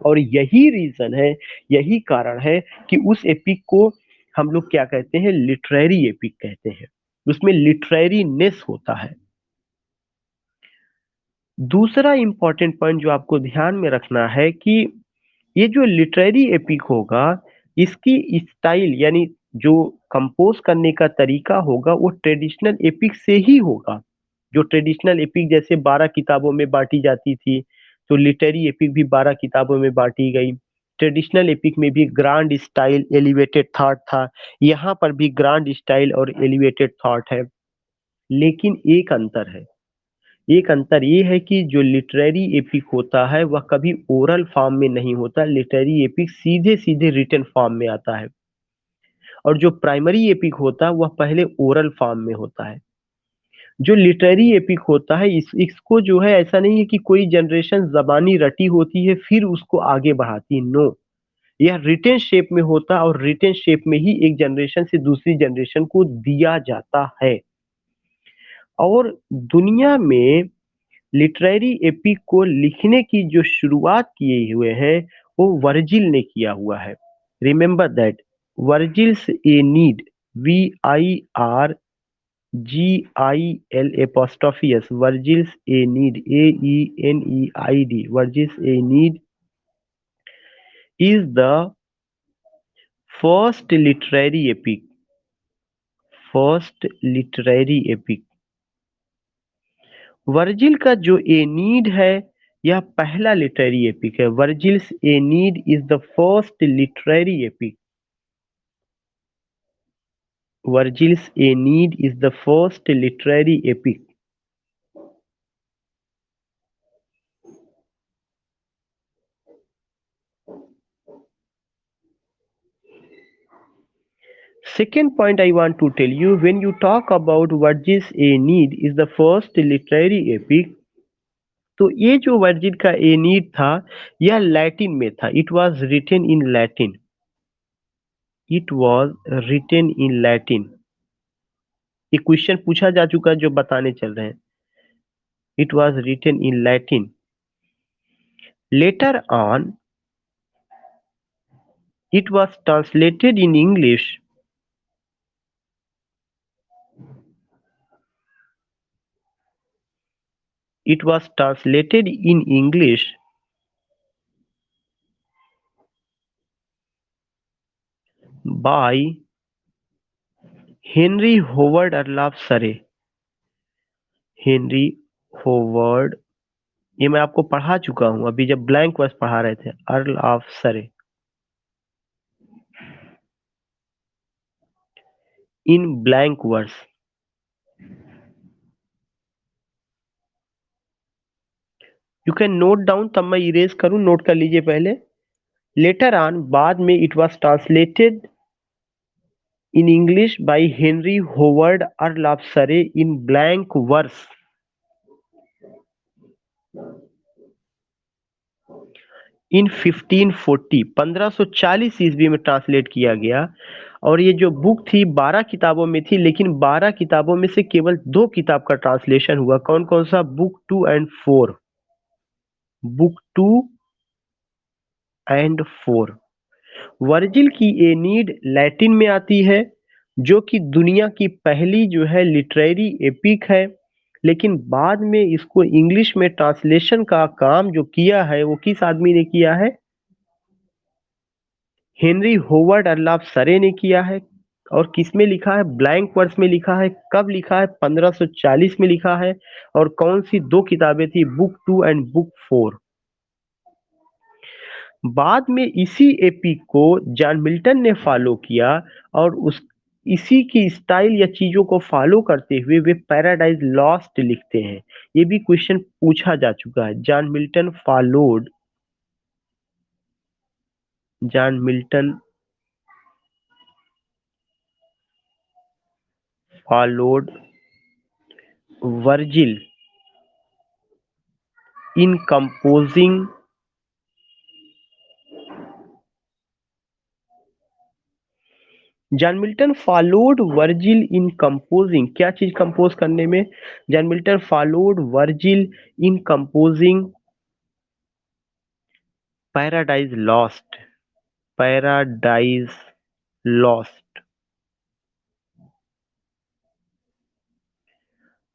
और यही रीजन है, यही कारण है कि उस एपिक को हम लोग क्या कहते हैं? लिटरेरी एपिक कहते हैं। उसमें लिटरेरीनेस होता है। दूसरा इंपॉर्टेंट पॉइंट जो आपको ध्यान में रखना है कि ये जो लिटरेरी एपिक होगा, इसकी स्टाइल यानी जो कंपोज करने का तरीका होगा वो ट्रेडिशनल एपिक से ही होगा। जो ट्रेडिशनल एपिक जैसे 12 किताबों में बांटी जाती थी, तो लिटरेरी एपिक भी 12 किताबों में बांटी गई। ट्रेडिशनल एपिक में भी ग्रांड स्टाइल, एलिवेटेड थॉट था। यहाँ पर भी ग्रांड स्टाइल और एलिवेटेड थॉट है। लेकिन एक अंतर ये है कि जो लिटरेरी एपिक होता है वह कभी ओरल फॉर्म में नहीं होता। लिटरेरी एपिक सीधे सीधे रिटन फॉर्म में आता है, और जो प्राइमरी एपिक होता है वह पहले ओरल फॉर्म में होता है। जो लिटरेरी एपिक होता है, इसको जो है, ऐसा नहीं है कि कोई जनरेशन जबानी रटी होती है फिर उसको आगे बढ़ाती है। नो, यह रिटेन शेप में होता है, और रिटेन शेप में ही एक जनरेशन से दूसरी जनरेशन को दिया जाता है। और दुनिया में लिटरेरी एपिक को लिखने की जो शुरुआत किए हुए हैं, वो वर्जिल ने किया हुआ है। Remember that, वर्जिल्स एनीड, VIRGIL एपोस्ट्रोफियस, वर्जिल्स एनीड, AENEID, वर्जिल्स एनीड is the first literary epic, first literary epic. Virgil का जो एनीड है, यह पहला लिटरेरी एपिक है। वर्जिल्स एनीड is the first literary epic. वर्जिल्स एनीड is the first literary epic. Second point I want to tell you, when you talk about Virgil's Aeneid is the first literary epic, तो ये जो Virgil का एनीड था, यह Latin में था। It was written in Latin, it was written in Latin. ये question पूछा जा चुका है जो बताने चल रहे हैं। It was written in Latin. Later on it was translated in English. It was translated in English by Henry Howard Earl of Surrey. Henry hovered, ये मैं आपको पढ़ा चुका हूं अभी जब ब्लैंक वर्स पढ़ा रहे थे। Earl of Surrey, in blank verse. You can note down, तब मैं इरेज करूं, नोट कर लीजिए पहले। लेटर ऑन बाद में it was translated in English by Henry hovered earl of Surrey in blank verse इन 1540 1540 ईस्वी में ट्रांसलेट किया गया। और ये जो बुक थी 12 किताबों में थी, लेकिन 12 किताबों में से केवल 2 किताब का ट्रांसलेशन हुआ। कौन कौन सा? Book 2 and 4। Book 2 and 4। Virgil की एनीड लैटिन में आती है, जो कि दुनिया की पहली जो है लिटरेरी एपिक है। लेकिन बाद में इसको इंग्लिश में ट्रांसलेशन का काम जो किया है वो किस आदमी ने किया है? हेनरी होवर्ड अर्लाफ सरे ने किया है। और किस में लिखा है? ब्लैंक वर्स में लिखा है। कब लिखा है? 1540 में लिखा है। और कौन सी 2 किताबें थी? Book 2 and book 4। बाद में इसी एपिक को जॉन मिल्टन ने फॉलो किया और उस इसी की स्टाइल या चीजों को फॉलो करते हुए वे पैराडाइज लॉस्ट लिखते हैं। ये भी क्वेश्चन पूछा जा चुका है। जॉन मिल्टन फॉलोड वर्जिल इन composing John Milton followed Virgil इन कंपोजिंग, क्या चीज कंपोज करने में? जॉन मिल्टन फॉलोड वर्जिल इन composing paradise lost. Paradise lost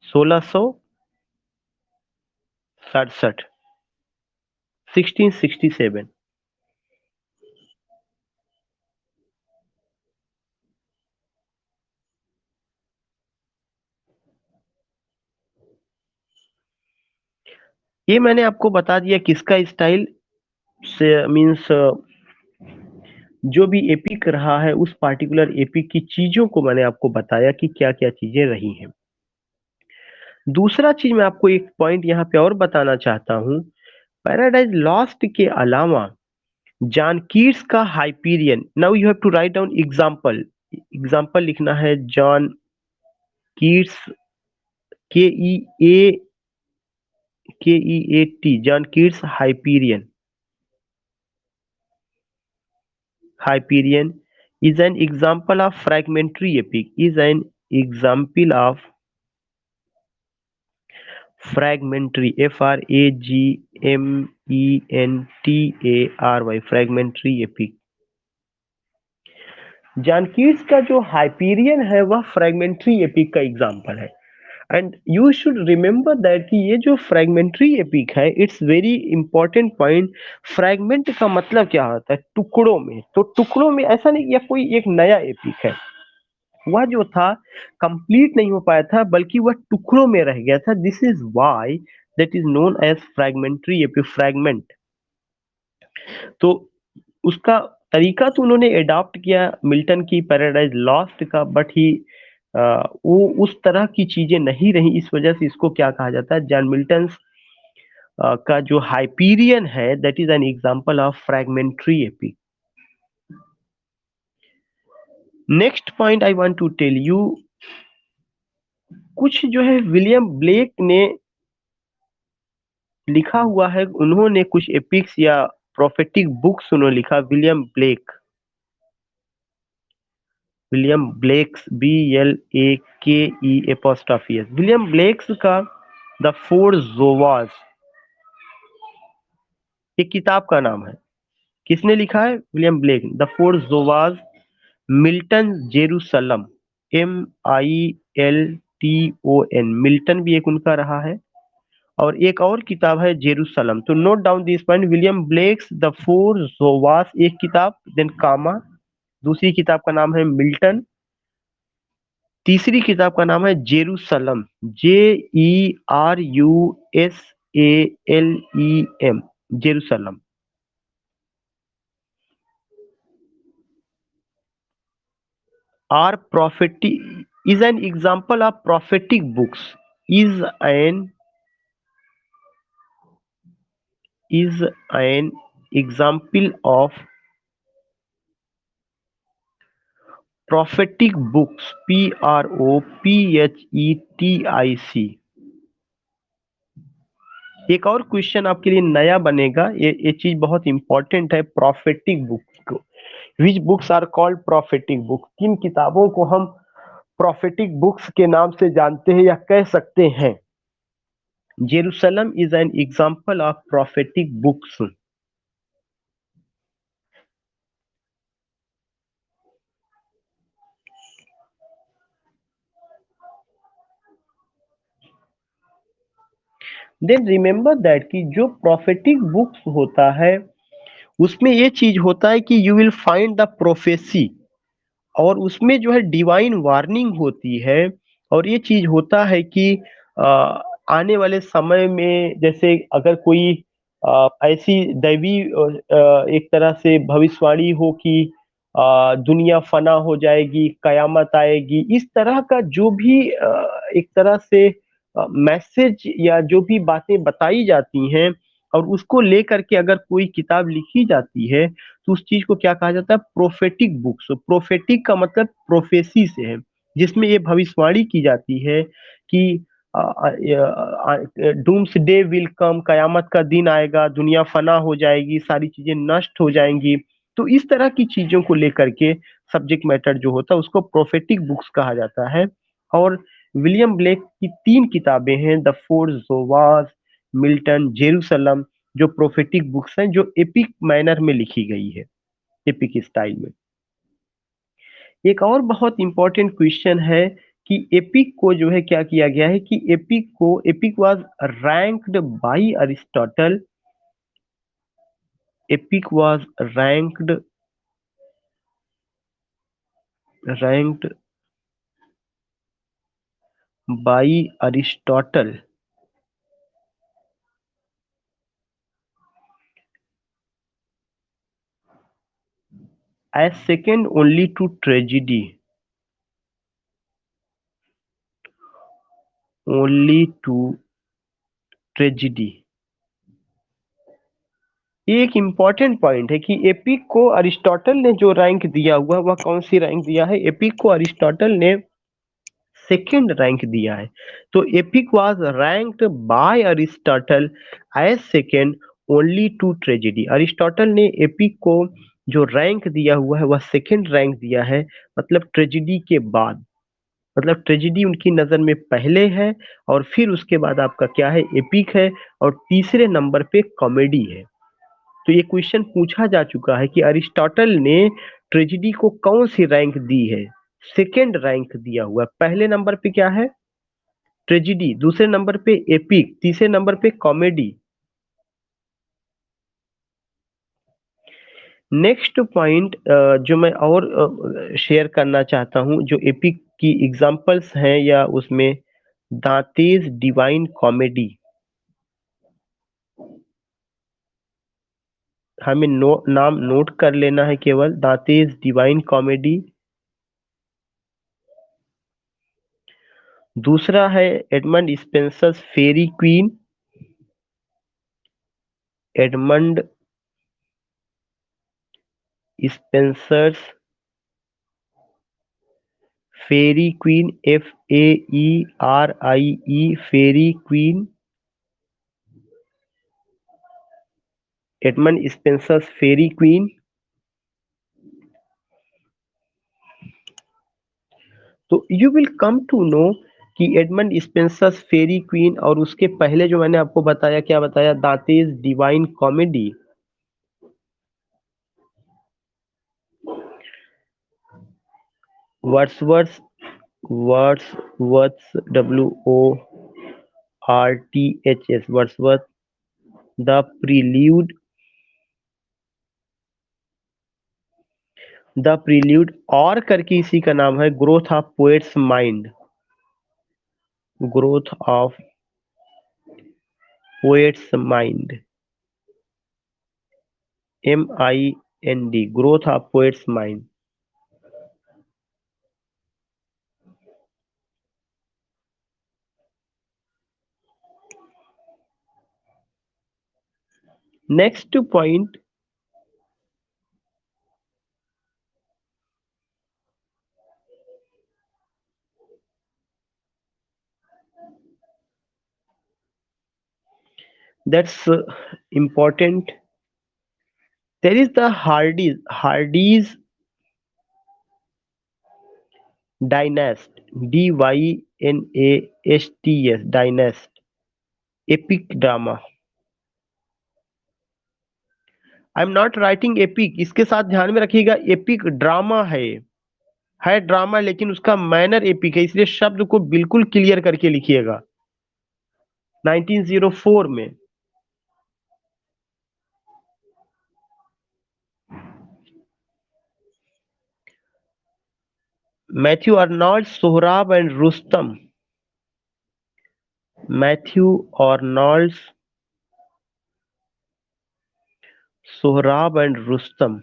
1667, 1667। ये मैंने आपको बता दिया किसका स्टाइल से मीन्स जो भी एपिक रहा है उस पार्टिकुलर एपिक की चीजों को मैंने आपको बताया कि क्या क्या चीजें रही हैं। दूसरा चीज मैं आपको एक पॉइंट यहाँ पे और बताना चाहता हूँ। पैराडाइज लॉस्ट के अलावा जॉन कीट्स का Hyperion, now you have to write down example. Example लिखना है। John Keats, KEAT, John Keats Hyperion. Hyperion is an example of fragmentary epic. Is an example of fragmentary, fragmentary fragmentary epic। John Keats का जो Hyperion है वह फ्रैगमेंट्री epic का example है। And you should remember that कि ये जो फ्रैगमेंट्री epic है, it's very important point. Fragment का मतलब क्या होता है? टुकड़ों में। तो टुकड़ों में ऐसा नहीं कि यह कोई एक नया एपिक है। वह जो था कंप्लीट नहीं हो पाया था, बल्कि वह टुकड़ों में रह गया था। This is why that is known as fragmentary epic, fragment. तो उसका तरीका तो उन्होंने अडॉप्ट किया मिल्टन की पैराडाइज लॉस्ट का, बट ही वो उस तरह की चीजें नहीं रही। इस वजह से इसको क्या कहा जाता है? जॉन मिल्टन का जो हाइपीरियन है that is an example of fragmentary epic. Next point I want to tell you, कुछ जो है विलियम ब्लेक ने लिखा हुआ है। उन्होंने कुछ एपिक्स या प्रोफेटिक बुक्स उन्होंने लिखा। विलियम ब्लेक्स, BLAKE विलियम ब्लेक्स का द फोर जोवास एक किताब का नाम है। किसने लिखा है? William Blake. The Four Zoas, Milton Jerusalem, MILTON, Milton भी एक उनका रहा है। और एक और किताब है जेरूसलम। तो note down this point. William Blake's the Four Zoas एक किताब, देन कामा। दूसरी किताब का नाम है मिल्टन। तीसरी किताब का नाम है Jerusalem, JERUSALEM, Jerusalem. Are prophetic is an example of prophetic books, is an is an example of prophetic books, PROPHETIC। एक और क्वेश्चन आपके लिए नया बनेगा, ये चीज बहुत इंपॉर्टेंट है। प्रोफेटिक बुक्स को, which books are called prophetic book, किन किताबों को हम प्रोफेटिक बुक्स के नाम से जानते हैं या कह सकते हैं? Jerusalem is an example of prophetic books. Then remember that कि जो प्रोफेटिक बुक्स होता है उसमें ये चीज होता है कि you will find the prophecy, और उसमें जो है डिवाइन वार्निंग होती है। और ये चीज होता है कि आने वाले समय में जैसे अगर कोई ऐसी दैवी एक तरह से भविष्यवाणी हो कि दुनिया फना हो जाएगी, कयामत आएगी, इस तरह का जो भी एक तरह से मैसेज या जो भी बातें बताई जाती हैं, और उसको लेकर के अगर कोई किताब लिखी जाती है तो उस चीज को क्या कहा जाता है? Prophetic books. प्रोफेटिक का मतलब प्रोफेसी से है, जिसमें ये भविष्यवाणी की जाती है कि डूम्स डे विल कम, कयामत का दिन आएगा, दुनिया फना हो जाएगी, सारी चीजें नष्ट हो जाएंगी। तो इस तरह की चीजों को लेकर के सब्जेक्ट मैटर जो होता है उसको प्रोफेटिक बुक्स कहा जाता है। और विलियम ब्लेक की 3 किताबें हैं, the Four Zoas, Milton, Jerusalem, जो प्रोफेटिक बुक्स हैं, जो एपिक मैनर में लिखी गई है, एपिक स्टाइल में। एक और बहुत इंपॉर्टेंट क्वेश्चन है कि एपिक को जो है क्या किया गया है कि epic was ranked by Aristotle, epic was ranked by Aristotle as second only to tragedy, only to tragedy. ये एक इम्पॉर्टेंट पॉइंट है कि एपिक को अरिस्टोटल ने जो रैंक दिया हुआ, वह कौन सी रैंक दिया है? एपिक को अरिस्टोटल ने सेकेंड रैंक दिया है। तो epic was ranked by Aristotle as second only to tragedy. Aristotle ने एपिक को जो रैंक दिया हुआ है वह सेकेंड रैंक दिया है, मतलब ट्रेजेडी के बाद। मतलब ट्रेजेडी उनकी नजर में पहले है, और फिर उसके बाद आपका क्या है? एपिक है, और तीसरे नंबर पे कॉमेडी है। तो ये क्वेश्चन पूछा जा चुका है कि अरिस्टोटल ने ट्रेजेडी को कौन सी रैंक दी है? सेकेंड रैंक दिया हुआ है। पहले नंबर पे क्या है? ट्रेजिडी, दूसरे नंबर पे एपिक, तीसरे नंबर पे कॉमेडी। नेक्स्ट पॉइंट जो मैं और शेयर करना चाहता हूं, जो एपिक की एग्जांपल्स हैं या उसमें दांतेज डिवाइन कॉमेडी, हमें नाम नोट कर लेना है केवल, दांतेज डिवाइन कॉमेडी। दूसरा है Edmund Spenser's Faerie Queene, Edmund Spenser's Faerie Queene, FAERIE, Faerie Queene, Edmund Spenser's Faerie Queene. तो you will come to know कि एडमंड स्पेंसर्स फेरी क्वीन, और उसके पहले जो मैंने आपको बताया, क्या बताया? Dante's Divine Comedy. Wordsworth, Wordsworth, WORTHS, Wordsworth. The Prelude, the Prelude, और करके इसी का नाम है, growth of poet's mind, growth of poet's mind, MIND, growth of poet's mind. Next point That's important. There is the Hardy's Dynast, Dynasts, Dynast, epic drama. I am not writing epic, इसके साथ ध्यान में रखिएगा epic drama है drama, लेकिन उसका manner epic है, इसलिए शब्द को बिल्कुल क्लियर करके लिखिएगा। 1904 में। Matthew Arnold, Sohrab and Rustam. Matthew Arnold, Sohrab and Rustam.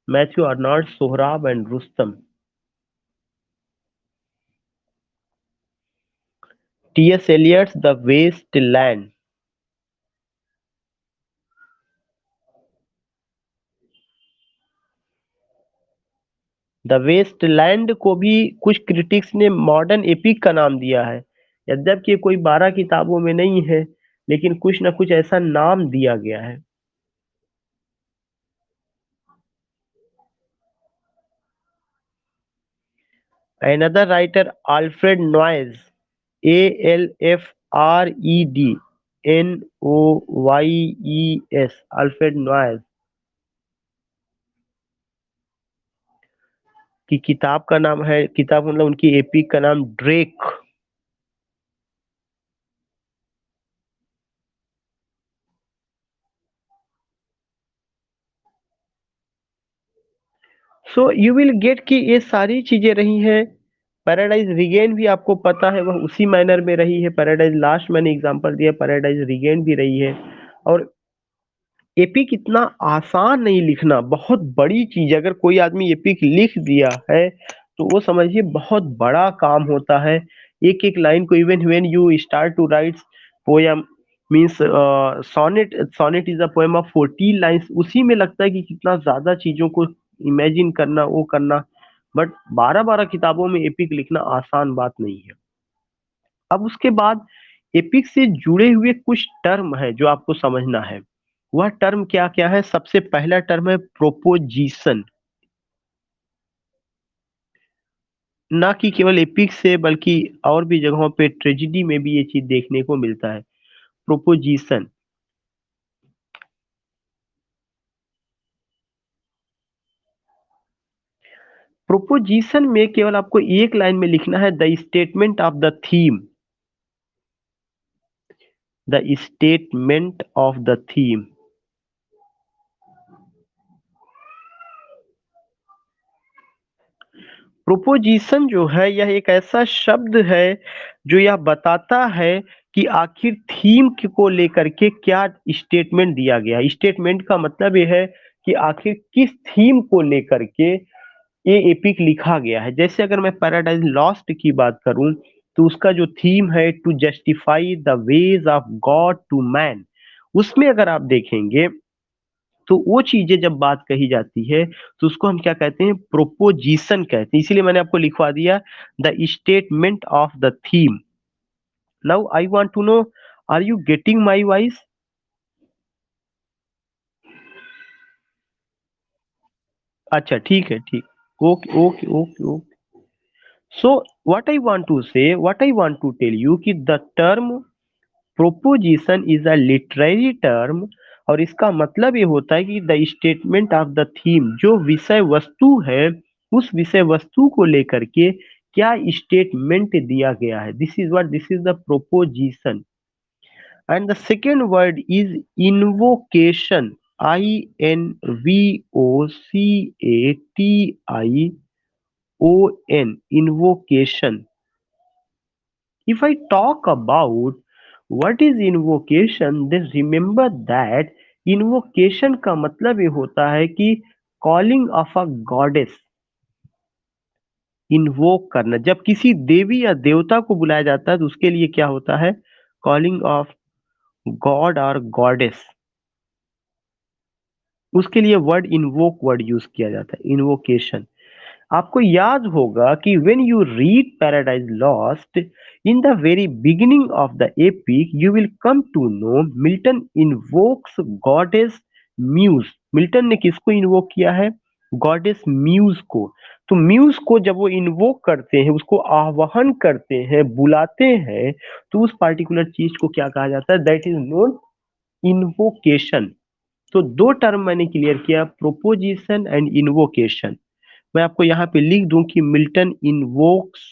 Matthew Arnold, Sohrab and Rustam. T S. Eliot's the Waste Land. The Waste Land को भी कुछ क्रिटिक्स ने मॉडर्न एपिक का नाम दिया है, यद्यपि ये कोई 12 किताबों में नहीं है, लेकिन कुछ ना कुछ ऐसा नाम दिया गया है। Another writer, Alfred Noyes, Alfred Noyes, Alfred Noyes की किताब का नाम है, किताब मतलब उनकी एपिक का नाम Drake. So you will gate कि ये सारी चीजें रही हैं। पैराडाइज रिगेन भी आपको पता है वह उसी मैनर में रही है। पैराडाइज लास्ट मैंने एग्जांपल दिया, पैराडाइज रिगेन भी रही है। और एपिक इतना आसान नहीं लिखना, बहुत बड़ी चीज है। अगर कोई आदमी एपिक लिख दिया है तो वो समझिए बहुत बड़ा काम होता है। एक एक लाइन को, even when you start to write poem means sonnet is a poem of 14 lines, उसी में लगता है कि कितना ज्यादा चीजों को इमेजिन करना, वो करना। बट 12-12 किताबों में एपिक लिखना आसान बात नहीं है। अब उसके बाद एपिक से जुड़े हुए कुछ टर्म है जो आपको समझना है। वह टर्म क्या क्या है? सबसे पहला टर्म है प्रोपोजिशन। ना कि केवल एपिक से, बल्कि और भी जगहों पे ट्रेजिडी में भी ये चीज देखने को मिलता है, प्रोपोजिशन। प्रोपोजिशन में केवल आपको एक लाइन में लिखना है, the statement of the theme. The statement of the theme. Proposition जो है यह एक ऐसा शब्द है जो यह बताता है कि आखिर थीम को लेकर के क्या स्टेटमेंट दिया गया है। स्टेटमेंट का मतलब यह है कि आखिर किस थीम को लेकर के ये एपिक लिखा गया है। जैसे अगर मैं पैराडाइज लॉस्ट की बात करूं तो उसका जो थीम है, to justify the ways of God to man, उसमें अगर आप देखेंगे तो वो चीजें जब बात कही जाती है तो उसको हम क्या कहते हैं? प्रोपोजिशन कहते हैं। इसीलिए मैंने आपको लिखवा दिया the statement of the theme. Now I want to know, are you getting my voice? अच्छा, ठीक है, ठीक। Okay okay okay okay. So what I want to tell you कि the term proposition is a literary term, और इसका मतलब ये होता है कि the statement of the theme, जो विषय वस्तु है, उस विषय वस्तु को लेकर के क्या स्टेटमेंट दिया गया है। This is the proposition. And the second word is invocation. INVOCATION, invocation. If I talk about what is invocation, then remember that invocation का मतलब ये होता है कि calling of a goddess, invoke करना। जब किसी देवी या देवता को बुलाया जाता है तो उसके लिए क्या होता है? कॉलिंग ऑफ गॉड और गॉडेस। उसके लिए वर्ड इन्वोक वर्ड यूज किया जाता है, इन्वोकेशन। आपको याद होगा कि when you read Paradise Lost in the very beginning of the epic you will come to know Milton invokes goddess Muse. Milton ने किसको इन्वोक किया है? गॉडेस म्यूज को। तो म्यूज को जब वो इन्वोक करते हैं, उसको आह्वान करते हैं, बुलाते हैं, तो उस पार्टिकुलर चीज को क्या कहा जाता है? That is known invocation. तो दो टर्म मैंने क्लियर किया, प्रोपोजिशन एंड इन्वोकेशन। मैं आपको यहाँ पे लिख दूं कि Milton invokes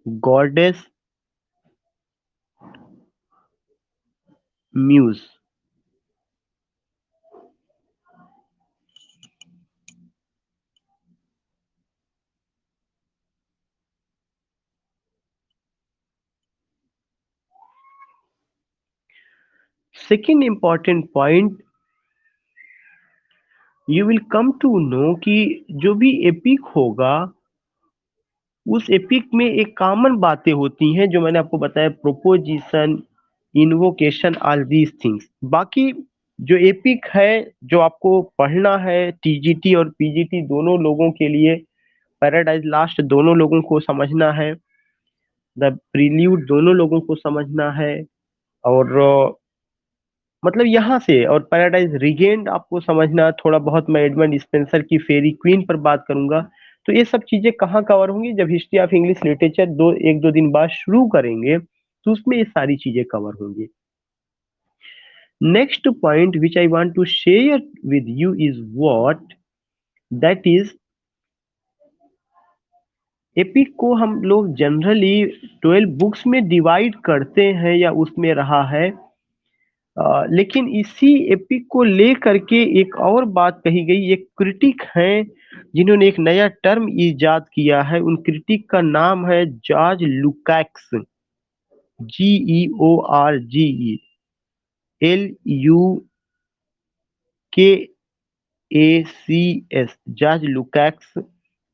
goddess Muse. Second important point, you will come to know कि जो भी एपिक होगा उस एपिक में एक कॉमन बातें होती हैं जो मैंने आपको बताया, proposition, invocation, all these things. बाकी जो एपिक है, जो आपको पढ़ना है, टीजीटी और पीजीटी दोनों लोगों के लिए, पैराडाइज लास्ट दोनों लोगों को समझना है, द प्रील्यूड दोनों लोगों को समझना है, और मतलब यहाँ से, और पैराडाइज रिगेन्ड आपको समझना, थोड़ा बहुत मैं एडमंड स्पेंसर की फेरी क्वीन पर बात करूंगा। तो ये सब चीजें कहाँ कवर होंगी? जब हिस्ट्री ऑफ इंग्लिश लिटरेचर एक दो दिन बाद शुरू करेंगे तो उसमें ये सारी चीजें कवर होंगी। Next point which I want to share with you is what, that is epic को हम लोग जनरली 12 बुक्स में डिवाइड करते हैं या उसमें रहा है। लेकिन इसी एपिक को लेकर के एक और बात कही गई। एक क्रिटिक हैं जिन्होंने एक नया टर्म इजाद किया है, उन क्रिटिक का नाम है George Lukacs. George Lucas, George Lukacs.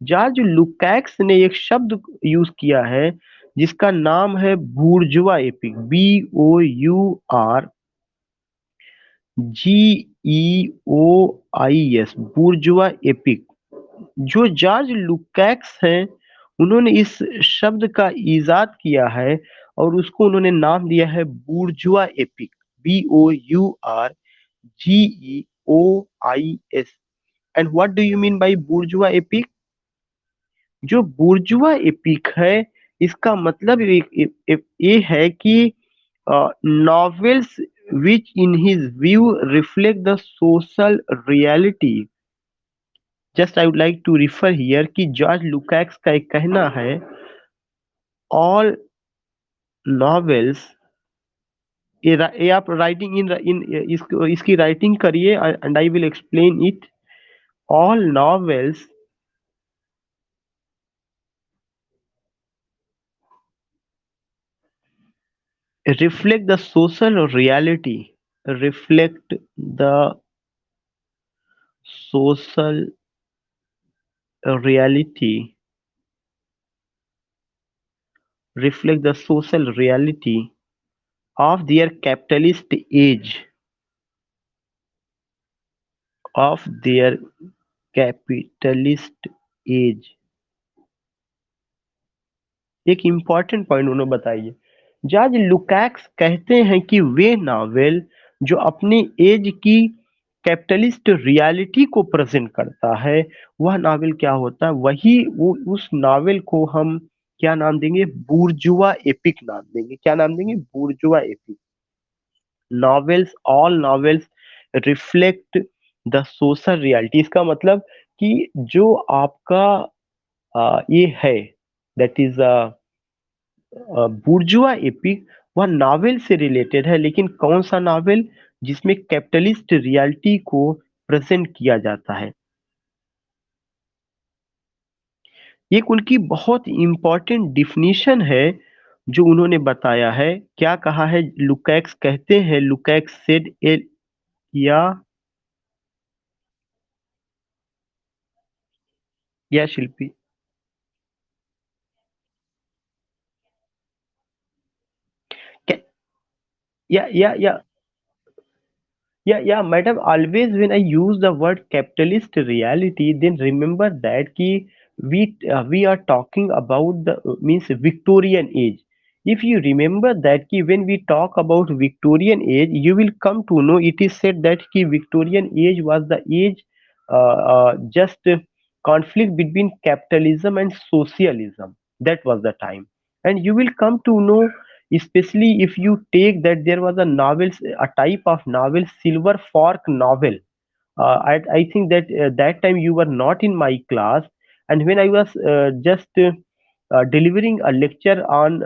George Lukacs ने एक शब्द यूज किया है जिसका नाम है bourgeois epic, BOURGEOIS, bourgeois epic. जो जॉर्ज लुकैक्स हैं उन्होंने इस शब्द का इजाद किया है और उसको उन्होंने नाम दिया है bourgeois epic, BOURGEOIS। And what do you mean by bourgeois epic? जो बूर्जुआ एपिक है इसका मतलब ये है कि novels which in his view reflect the social reality। just I would like to refer here कि जॉर्ज लुकैक्स का एक कहना है, all novels, ये आप राइटिंग इन इसकी राइटिंग करिए and I will explain it. all novels reflect the social reality, reflect the social reality, reflect the social reality of their capitalist age, of their capitalist age। एक important point उन्होंने बताइए। George लुकैक्स कहते हैं कि वे novel जो अपनी as की capitalist reality को प्रेजेंट करता है, वह नावल क्या होता है? वही वो उस नावल को हम क्या नाम देंगे? बूर्जुआ एपिक नाम देंगे। क्या नाम देंगे? Bourgeois epic. Novels, all novels reflect the social reality. इसका मतलब कि जो आपका ये है, दैट इज बुर्जुआ एपिक, वह नावल से रिलेटेड है, लेकिन कौन सा नावल? जिसमें कैपिटलिस्ट रियलिटी को प्रेजेंट किया जाता है। एक उनकी बहुत इंपॉर्टेंट डिफिनीशन है जो उन्होंने बताया है। क्या कहा है? लुकैक्स कहते हैं, लुकैक्स सेड ए, या शिल्पी, yeah. Yeah, madam. Always when I use the word capitalist reality, then remember that we are talking about the means Victorian age. If you remember that when we talk about Victorian age, you will come to know it is said that Victorian age was the age just conflict between capitalism and socialism. That was the time, and you will come to know, especially if you take that there was a type of novel, silver fork novel. I think that that time you were not in my class, and when I was just delivering a lecture on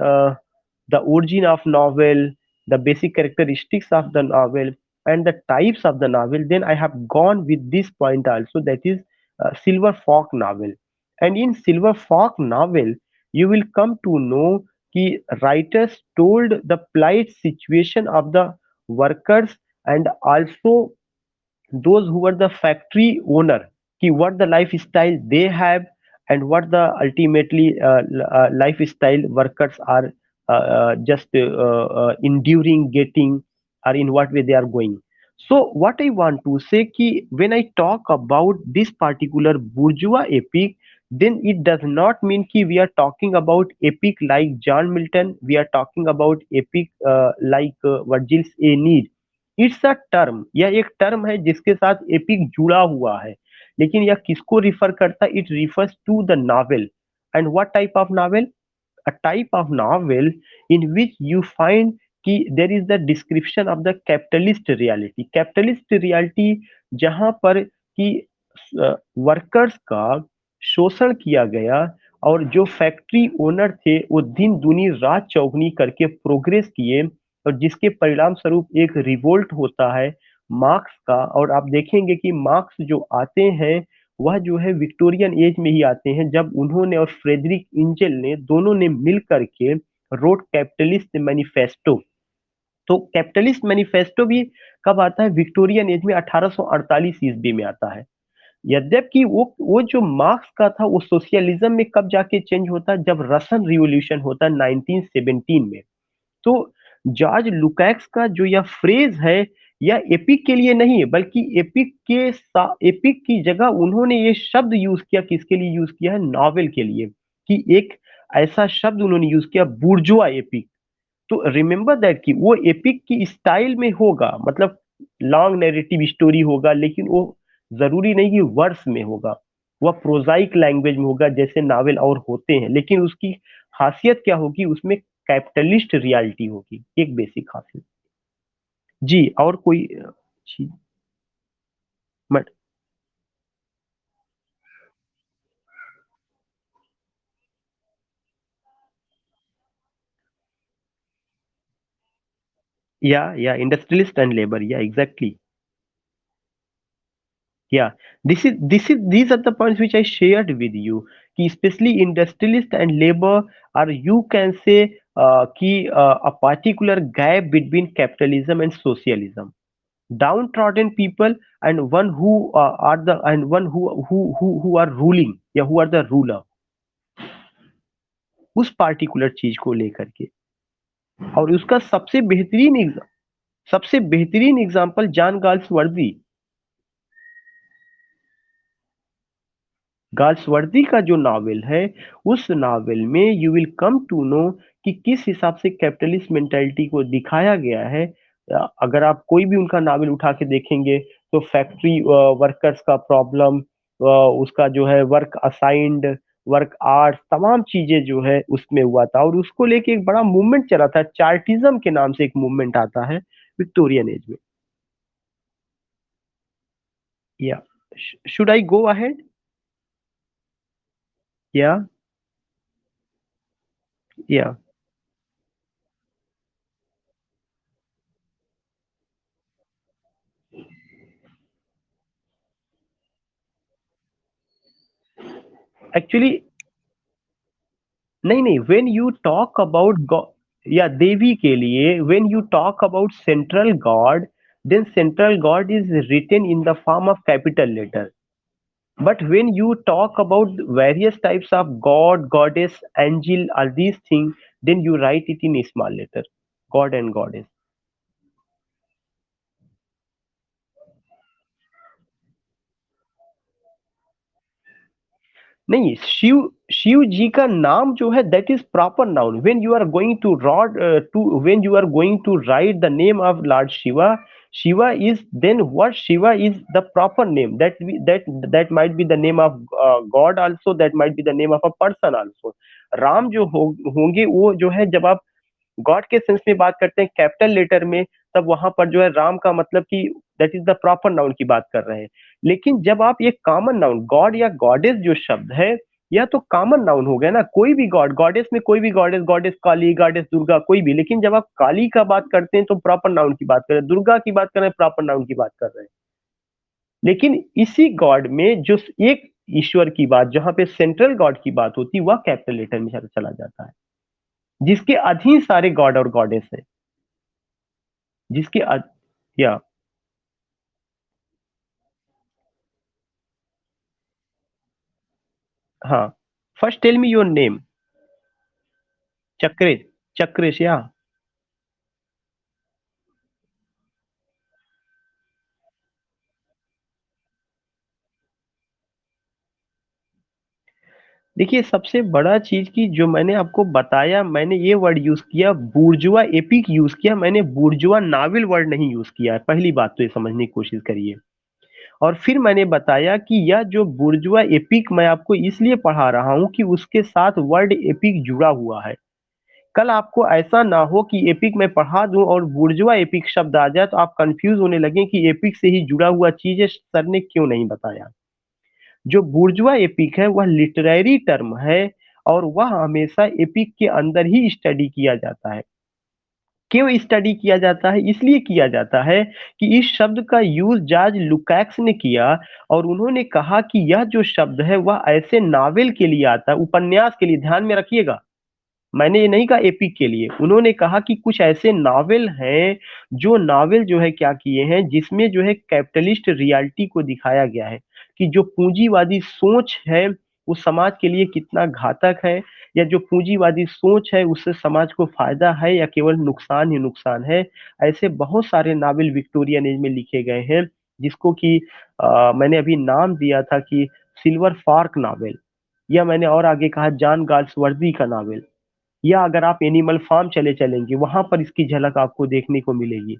the origin of novel, the basic characteristics of the novel, and the types of the novel, then I have gone with this point also, that is silver fork novel. And in silver fork novel, you will come to know कि writers told the plight situation of the workers, and also those who were the factory owner, कि what the lifestyle they have, and what the ultimately lifestyle workers are just enduring, getting, or in what way they are going. So what I want to say, कि when I talk about this particular bourgeois epic, then it does not mean कि we are talking about epic like John Milton, we are talking about epic like Virgil's Aeneid. It's a term, यह एक term है जिसके साथ epic जुड़ा हुआ है, लेकिन यह किसको रिफर करता है? It refers to the novel. And what type of novel? a type of novel in which you find कि there is the description of the capitalist reality. capitalist reality जहां पर कि वर्कर्स का शोषण किया गया, और जो फैक्ट्री ओनर थे वो दिन दुनी रात चौगनी करके प्रोग्रेस किए, और जिसके परिणाम स्वरूप एक रिवोल्ट होता है मार्क्स का। और आप देखेंगे कि मार्क्स जो आते हैं वह जो है विक्टोरियन एज में ही आते हैं, जब उन्होंने और फ्रेडरिक इंजेल ने दोनों ने मिल करके रोट कैपिटलिस्ट मैनिफेस्टो। तो कैपिटलिस्ट मैनिफेस्टो भी कब आता है? विक्टोरियन एज में 1848 ईस्वी में आता है। यद्यपि वो जो मार्क्स का था वो सोशलिज्म में कब जाके चेंज होता है? जब रसन रिवॉल्यूशन होता है 1917 में। तो जॉर्ज लुकैक्स का जो यह फ्रेज है, यह एपिक के लिए नहीं है, बल्कि एपिक की जगह उन्होंने ये शब्द यूज किया, किसके लिए यूज किया है? नॉवेल के लिए। कि एक ऐसा शब्द उन्होंने यूज किया, बुर्जुआ एपिक। तो रिमेंबर दैट कि वो एपिक की स्टाइल में होगा, मतलब लॉन्ग नैरेटिव स्टोरी होगा, लेकिन वो जरूरी नहीं कि वर्स में होगा, वह प्रोजाइक लैंग्वेज में होगा जैसे नावल और होते हैं, लेकिन उसकी खासियत क्या होगी? उसमें कैपिटलिस्ट रियलिटी होगी, एक बेसिक खासियत। जी, और कोई चीज? मत या इंडस्ट्रियलिस्ट एंड लेबर, या exactly. Yeah, this is these are the points which I shared with you. कि especially industrialist and labor, or you can say a particular gap between capitalism and socialism. Downtrodden people and one who are the and one who are ruling, या who are the ruler, उस particular चीज को लेकर के। और उसका सबसे बेहतरीन एग्जाम्पल जॉन गाल्स वर्दी। गाल्सवर्दी का जो नावल है, उस नावल में you will come to know कि किस हिसाब से कैपिटलिस्ट मेंटालिटी को दिखाया गया है। अगर आप कोई भी उनका नावल उठा के देखेंगे, तो फैक्ट्री वर्कर्स का प्रॉब्लम, उसका जो है वर्क असाइंड, वर्क आर्ट्स, तमाम चीजें जो है उसमें हुआ था, और उसको लेके एक बड़ा मूवमेंट चला था, चार्टिज्म के नाम से एक मूवमेंट आता है विक्टोरियन एज में। या शुड आई गो अहेड? या या एक्चुअली नहीं नहीं, व्हेन यू टॉक अबाउट या देवी के लिए, when you talk about central God, then central god is written in the form of capital letter. But when you talk about various types of god, goddess, angel, all these things, then you write it in small letter, god and goddess. नहीं, शिव शिव जी का नाम जो है that is proper noun. When you are going to rod to when you are going to write the name of Lord Shiva, Shiva is then what, Shiva is the proper name that that might be the name of God also, that might be the name of a person also. Ram जो होंगे वो जो है, जब आप God के sense में बात करते हैं कैपिटल लेटर में, तब वहां पर जो है राम का मतलब कि that is the proper noun की बात कर रहे हैं। लेकिन जब आप ये कॉमन नाउन गॉड या गॉडेस जो शब्द है, यह तो कॉमन नाउन हो गया ना, कोई भी गॉड, गॉडेस में कोई भी गॉडेस, गॉडेस काली, गॉडेस दुर्गा, कोई भी। लेकिन जब आप काली का बात करते हैं तो प्रॉपर नाउन की बात कर रहे हैं, दुर्गा की बात कर रहे हैं प्रॉपर नाउन की बात कर रहे हैं। लेकिन इसी गॉड में जो एक ईश्वर की बात, जहां पे सेंट्रल गॉड की बात होती है, वह कैपिटल लेटर में चला जाता है, जिसके अधीन सारे गॉड और गॉडेस है, जिसके या हाँ, first tell me your name. Chakresh, Chakresh या देखिए, सबसे बड़ा चीज की जो मैंने आपको बताया, मैंने ये वर्ड यूज किया बूर्जुआ एपिक यूज किया, मैंने बूर्जुआ नावल वर्ड नहीं यूज किया है। पहली बात तो ये समझने की कोशिश करिए। और फिर मैंने बताया कि यह जो बूर्जुआ एपिक मैं आपको इसलिए पढ़ा रहा हूं कि उसके साथ वर्ड एपिक जुड़ा हुआ है। कल आपको ऐसा ना हो कि एपिक मैं पढ़ा दूं और बूर्जुआ एपिक शब्द आ जाए तो आप कंफ्यूज होने लगे कि एपिक से ही जुड़ा हुआ चीज है, सर ने क्यों नहीं बताया। जो बूर्जुआ एपिक है वह लिटरेरी टर्म है, और वह हमेशा एपिक के अंदर ही स्टडी किया जाता है। क्यों स्टडी किया जाता है? इसलिए किया जाता है कि इस शब्द का यूज जॉर्ज लुकाक्स ने किया, और उन्होंने कहा कि यह जो शब्द है वह ऐसे नावेल के लिए आता है, उपन्यास के लिए, ध्यान में रखिएगा। मैंने ये नहीं कहा एपिक के लिए, उन्होंने कहा कि कुछ ऐसे नावल हैं, जो नावल जो है क्या किए हैं, जिसमें जो है कैपिटलिस्ट रियलिटी को दिखाया गया है, कि जो पूंजीवादी सोच है वो समाज के लिए कितना घातक है, या जो पूंजीवादी सोच है उससे समाज को फायदा है या केवल नुकसान ही नुकसान है। ऐसे बहुत सारे नावल विक्टोरियन एज में लिखे गए हैं, जिसको कि मैंने अभी नाम दिया था कि सिल्वर फार्क नावल, या मैंने और आगे कहा जॉन गाल्सवर्दी का नावल, या अगर आप एनिमल फार्म चले चलेंगे वहां पर इसकी झलक आपको देखने को मिलेगी।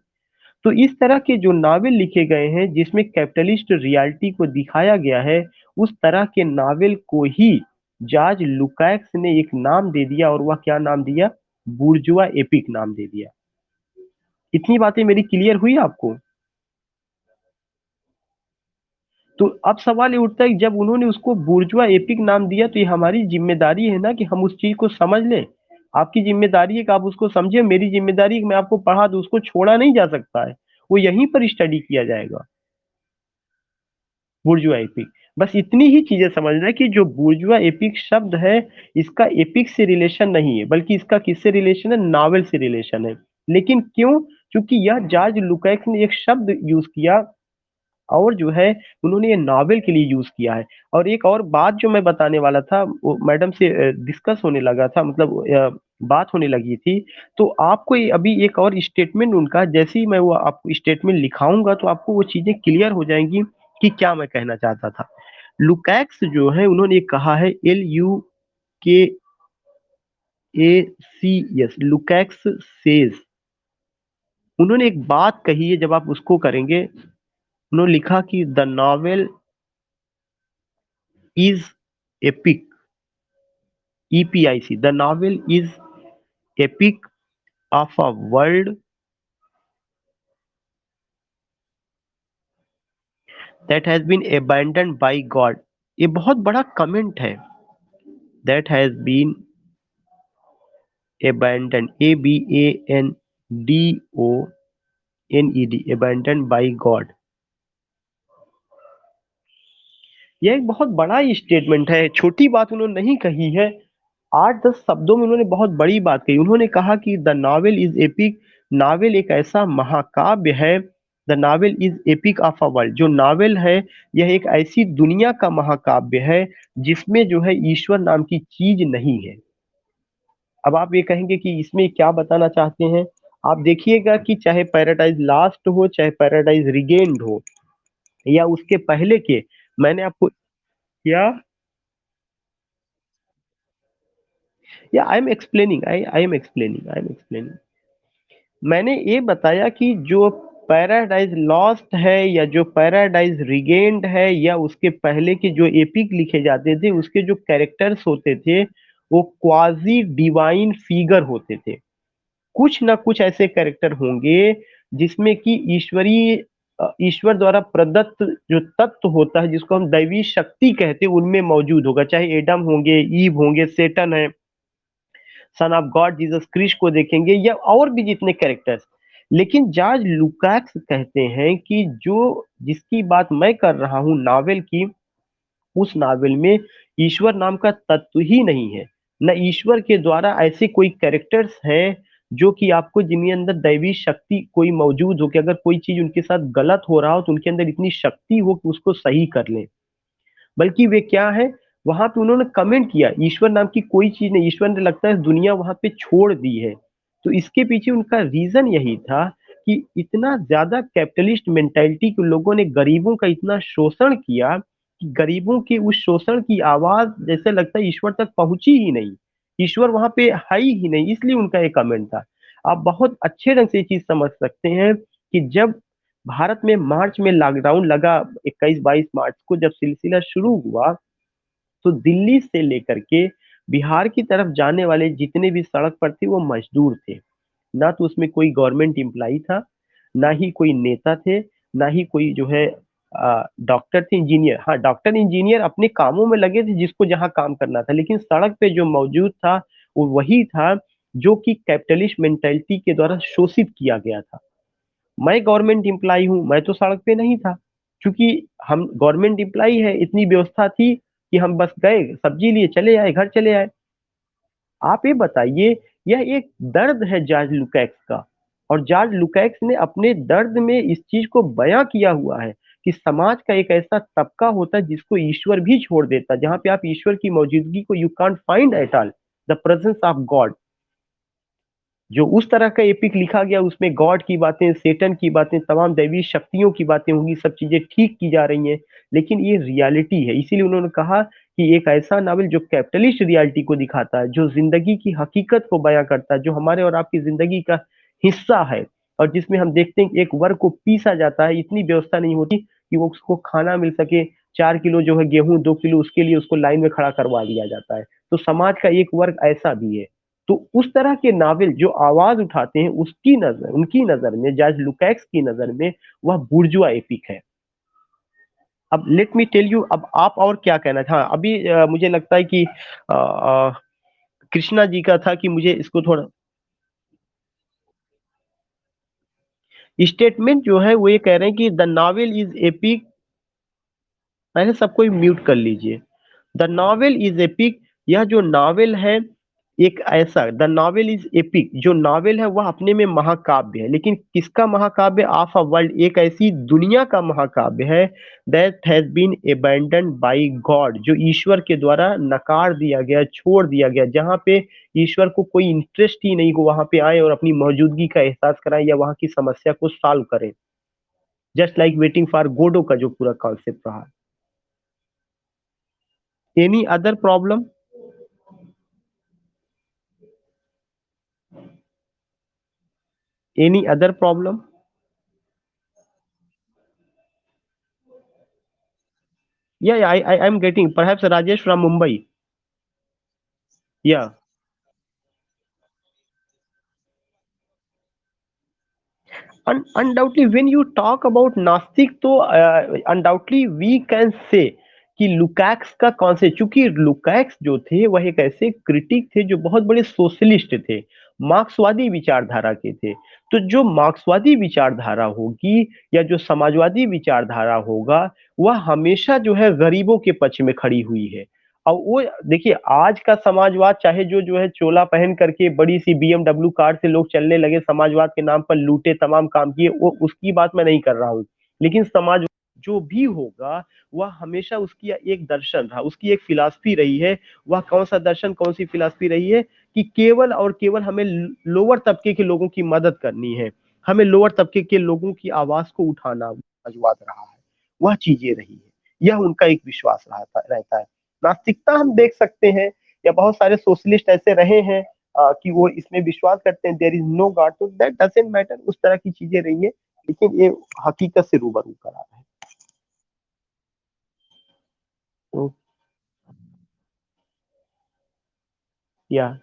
तो इस तरह के जो नावल लिखे गए हैं जिसमें कैपिटलिस्ट रियलिटी को दिखाया गया है, उस तरह के नावल को ही जॉर्ज लुकाक्स ने एक नाम दे दिया, और वह क्या नाम दिया? बूर्जुआ एपिक नाम दे दिया। इतनी बातें मेरी क्लियर हुई आपको? तो अब सवाल ये उठता है कि जब उन्होंने उसको बुर्जुआ एपिक नाम दिया तो ये हमारी जिम्मेदारी है ना कि हम उस चीज को समझ लें। आपकी जिम्मेदारी है कि आप उसको समझे, मेरी जिम्मेदारी है कि मैं आपको पढ़ा दूं, उसको छोड़ा नहीं जा सकता है, वो यहीं पर स्टडी किया जाएगा। बुर्जुआ एपिक, बस इतनी ही चीजें समझना है कि जो बुर्जुआ एपिक शब्द है, इसका एपिक से रिलेशन नहीं है, बल्कि इसका किससे रिलेशन है? नावल से रिलेशन है। लेकिन क्यों? क्योंकि यह जॉर्ज लुकाक्स ने एक शब्द यूज किया, और जो है उन्होंने ये नॉवेल के लिए यूज किया है। और एक और बात जो मैं बताने वाला था, वो मैडम से डिस्कस होने लगा था, मतलब बात होने लगी थी। तो आपको ये अभी एक और स्टेटमेंट उनका, जैसे ही मैं वो आपको स्टेटमेंट लिखाऊंगा तो आपको वो चीजें क्लियर हो जाएंगी कि क्या मैं कहना चाहता था। लुकैक्स जो है उन्होंने कहा है, LUKACS, लुकैक्स सेज। उन्होंने एक बात कही है, जब आप उसको करेंगे, उन्होंने लिखा कि the novel is epic, EPIC. The novel is epic of a world that has been abandoned by God. ये बहुत बड़ा कमेंट है। That has been abandoned, ABANDONED, abandoned by God। यह एक बहुत बड़ा स्टेटमेंट है, छोटी बात उन्होंने नहीं कही है। 8-10 शब्दों में उन्होंने बहुत बड़ी बात कही। उन्होंने कहा कि the novel is epic, novel एक ऐसा महाकाव्य है। The novel is epic of a world, जो नावल है यह एक ऐसी दुनिया का महाकाव्य है जिसमें जो है ईश्वर नाम की चीज नहीं है। अब आप ये कहेंगे कि इसमें क्या बताना चाहते हैं? आप देखिएगा कि चाहे पैराडाइज लास्ट हो, चाहे पैराडाइज रिगेन्ड हो, या उसके पहले के, मैंने आपको क्या या आई एम एक्सप्लेनिंग। मैंने ये बताया कि जो पैराडाइज लॉस्ट है या जो पैराडाइज रिगेन्ड है या उसके पहले के जो एपिक लिखे जाते थे उसके जो कैरेक्टर्स होते थे वो क्वाजी डिवाइन फिगर होते थे। कुछ ना कुछ ऐसे कैरेक्टर होंगे जिसमें कि ईश्वर द्वारा प्रदत्त जो तत्व होता है जिसको हम दैवी शक्ति कहते हैं उनमें मौजूद होगा, चाहे एडम होंगे, ईव होंगे, सेटन है, son of God Jesus Christ को देखेंगे या और भी जितने कैरेक्टर्स। लेकिन जॉर्ज लुकाक्स कहते हैं कि जो जिसकी बात मैं कर रहा हूँ नावेल की, उस नावल में ईश्वर नाम का तत्व ही नहीं है। न ईश्वर के द्वारा ऐसे कोई कैरेक्टर्स हैं जो कि आपको जिनके अंदर दैवी शक्ति कोई मौजूद हो कि अगर कोई चीज उनके साथ गलत हो रहा हो तो उनके अंदर इतनी शक्ति हो कि उसको सही कर लें। बल्कि वे क्या है, वहां पे उन्होंने कमेंट किया ईश्वर नाम की कोई चीज नहीं, ईश्वर ने लगता है दुनिया वहां पे छोड़ दी है। तो इसके पीछे उनका रीजन यही था कि इतना ज्यादा कैपिटलिस्ट मेंटालिटी के लोगों ने गरीबों का इतना शोषण किया कि गरीबों के उस शोषण की आवाज जैसे लगता है ईश्वर तक पहुंची ही नहीं, ईश्वर वहां पे है ही नहीं, इसलिए उनका ये कमेंट था। आप बहुत अच्छे ढंग से ये चीज समझ सकते हैं कि जब भारत में मार्च में लॉकडाउन लगा 21-22 मार्च को जब सिलसिला शुरू हुआ, तो दिल्ली से लेकर के बिहार की तरफ जाने वाले जितने भी सड़क पर थे वो मजदूर थे। ना तो उसमें कोई गवर्नमेंट एम्प्लॉई था, ना ही कोई नेता थे, ना ही कोई जो है डॉक्टर थे, इंजीनियर। हाँ, डॉक्टर इंजीनियर अपने कामों में लगे थे जिसको जहाँ काम करना था, लेकिन सड़क पे जो मौजूद था वो वही था जो कि कैपिटलिस्ट मेंटेलिटी के द्वारा शोषित किया गया था। मैं गवर्नमेंट एम्प्लॉई हूँ, मैं तो सड़क पे नहीं था, क्योंकि हम गवर्नमेंट एम्प्लॉई है, इतनी व्यवस्था थी कि हम बस गए सब्जी लिए चले आए, घर चले आए। आप ये बताइए, यह एक दर्द है जॉर्ज लुकैक्स का, और जॉर्ज लुकैक्स ने अपने दर्द में इस चीज को बयां किया हुआ है कि समाज का एक ऐसा तबका होता है जिसको ईश्वर भी छोड़ देता है, जहां पे आप ईश्वर की मौजूदगी को you can't find at all, the presence of God. जो उस तरह का एपिक लिखा गया उसमें गॉड की बातें, सेटन की बातें, तमाम दैवी शक्तियों की बातें होंगी, सब चीजें ठीक की जा रही हैं, लेकिन ये रियलिटी है। इसीलिए उन्होंने कहा कि एक ऐसा नावल जो कैपिटलिस्ट रियलिटी को दिखाता है, जो जिंदगी की हकीकत को बयां करता है, जो हमारे और आपकी जिंदगी का हिस्सा है, और जिसमें हम देखते हैं कि एक वर्ग को पीसा जाता है, इतनी व्यवस्था नहीं होती कि वो उसको खाना मिल सके। 4 किलो जो है गेहूं, 2 किलो उसके लिए उसको लाइन में खड़ा करवा दिया जाता है। तो समाज का एक वर्ग ऐसा भी है। तो उस तरह के नावल जो आवाज उठाते हैं उसकी नजर, उनकी नजर में, जॉर्ज लुकैक्स की नजर में, वह बुर्जुआ एपिक है। अब लेट मी टेल यू, अब आप और क्या कहना था। हाँ, अभी मुझे लगता है कि कृष्णा जी का था कि मुझे इसको थोड़ा स्टेटमेंट जो है वो ये कह रहे हैं कि द नॉवेल इज एपिक। पहले सबको म्यूट कर लीजिए। द नॉवेल इज एपिक, यह जो नॉवेल है एक ऐसा, द नॉवेल इज एपिक, जो नॉवेल है वह अपने में महाकाव्य है, लेकिन किसका महाकाव्य? ऑफ अ वर्ल्ड, एक ऐसी दुनिया का महाकाव्य है that has been abandoned by God, जो ईश्वर के द्वारा नकार दिया गया, छोड़ दिया गया, जहां पे ईश्वर को कोई इंटरेस्ट ही नहीं को वहां पे आए और अपनी मौजूदगी का एहसास कराए या वहां की समस्या को सॉल्व करें। Just like waiting for Godot का जो पूरा कॉन्सेप्ट रहा। Any other problem? Any other problem? Yeah, I'm getting. Perhaps Rajesh from Mumbai. Yeah. Undoubtedly, when you talk about नास्तिक तो अनडाउटली वी कैन से कि लुकैक्स का कॉन्सेप्ट, चूंकि लुकैक्स जो थे वह एक ऐसे क्रिटिक थे जो बहुत बड़े सोशलिस्ट थे, मार्क्सवादी विचारधारा के थे। तो जो मार्क्सवादी विचारधारा होगी या जो समाजवादी विचारधारा होगा, वह हमेशा जो है गरीबों के पक्ष में खड़ी हुई है। और वो देखिए, आज का समाजवाद चाहे जो है चोला पहन करके बड़ी सी बीएमडब्ल्यू कार से लोग चलने लगे, समाजवाद के नाम पर लूटे, तमाम काम किए, वो उसकी बात मैं नहीं कर रहा हूँ। लेकिन समाज जो भी होगा वह हमेशा उसकी एक दर्शन रहा, उसकी एक फिलॉसफी रही है। वह कौन सा दर्शन, कौन सी फिलॉसफी रही है कि केवल और केवल हमें लोअर तबके के लोगों की मदद करनी है, हमें लोअर तबके के लोगों की आवाज को उठाना समाजवाद रहा है। वह चीजें रही है, यह उनका एक विश्वास रहता है। नास्तिकता हम देख सकते हैं या बहुत सारे सोशलिस्ट ऐसे रहे हैं कि वो इसमें विश्वास करते हैं देयर इज नो गॉड, तो दैट डजंट मैटर, उस तरह की चीजें रही है, लेकिन ये हकीकत से रूबरू करा रहा है। तो या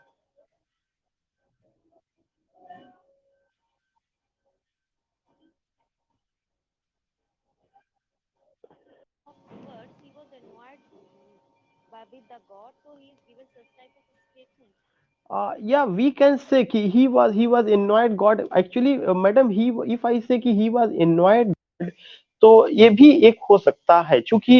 yeah, we can say कि he was annoyed God actually, madam he, if I say कि he was annoyed, तो ये भी एक हो सकता है, क्योंकि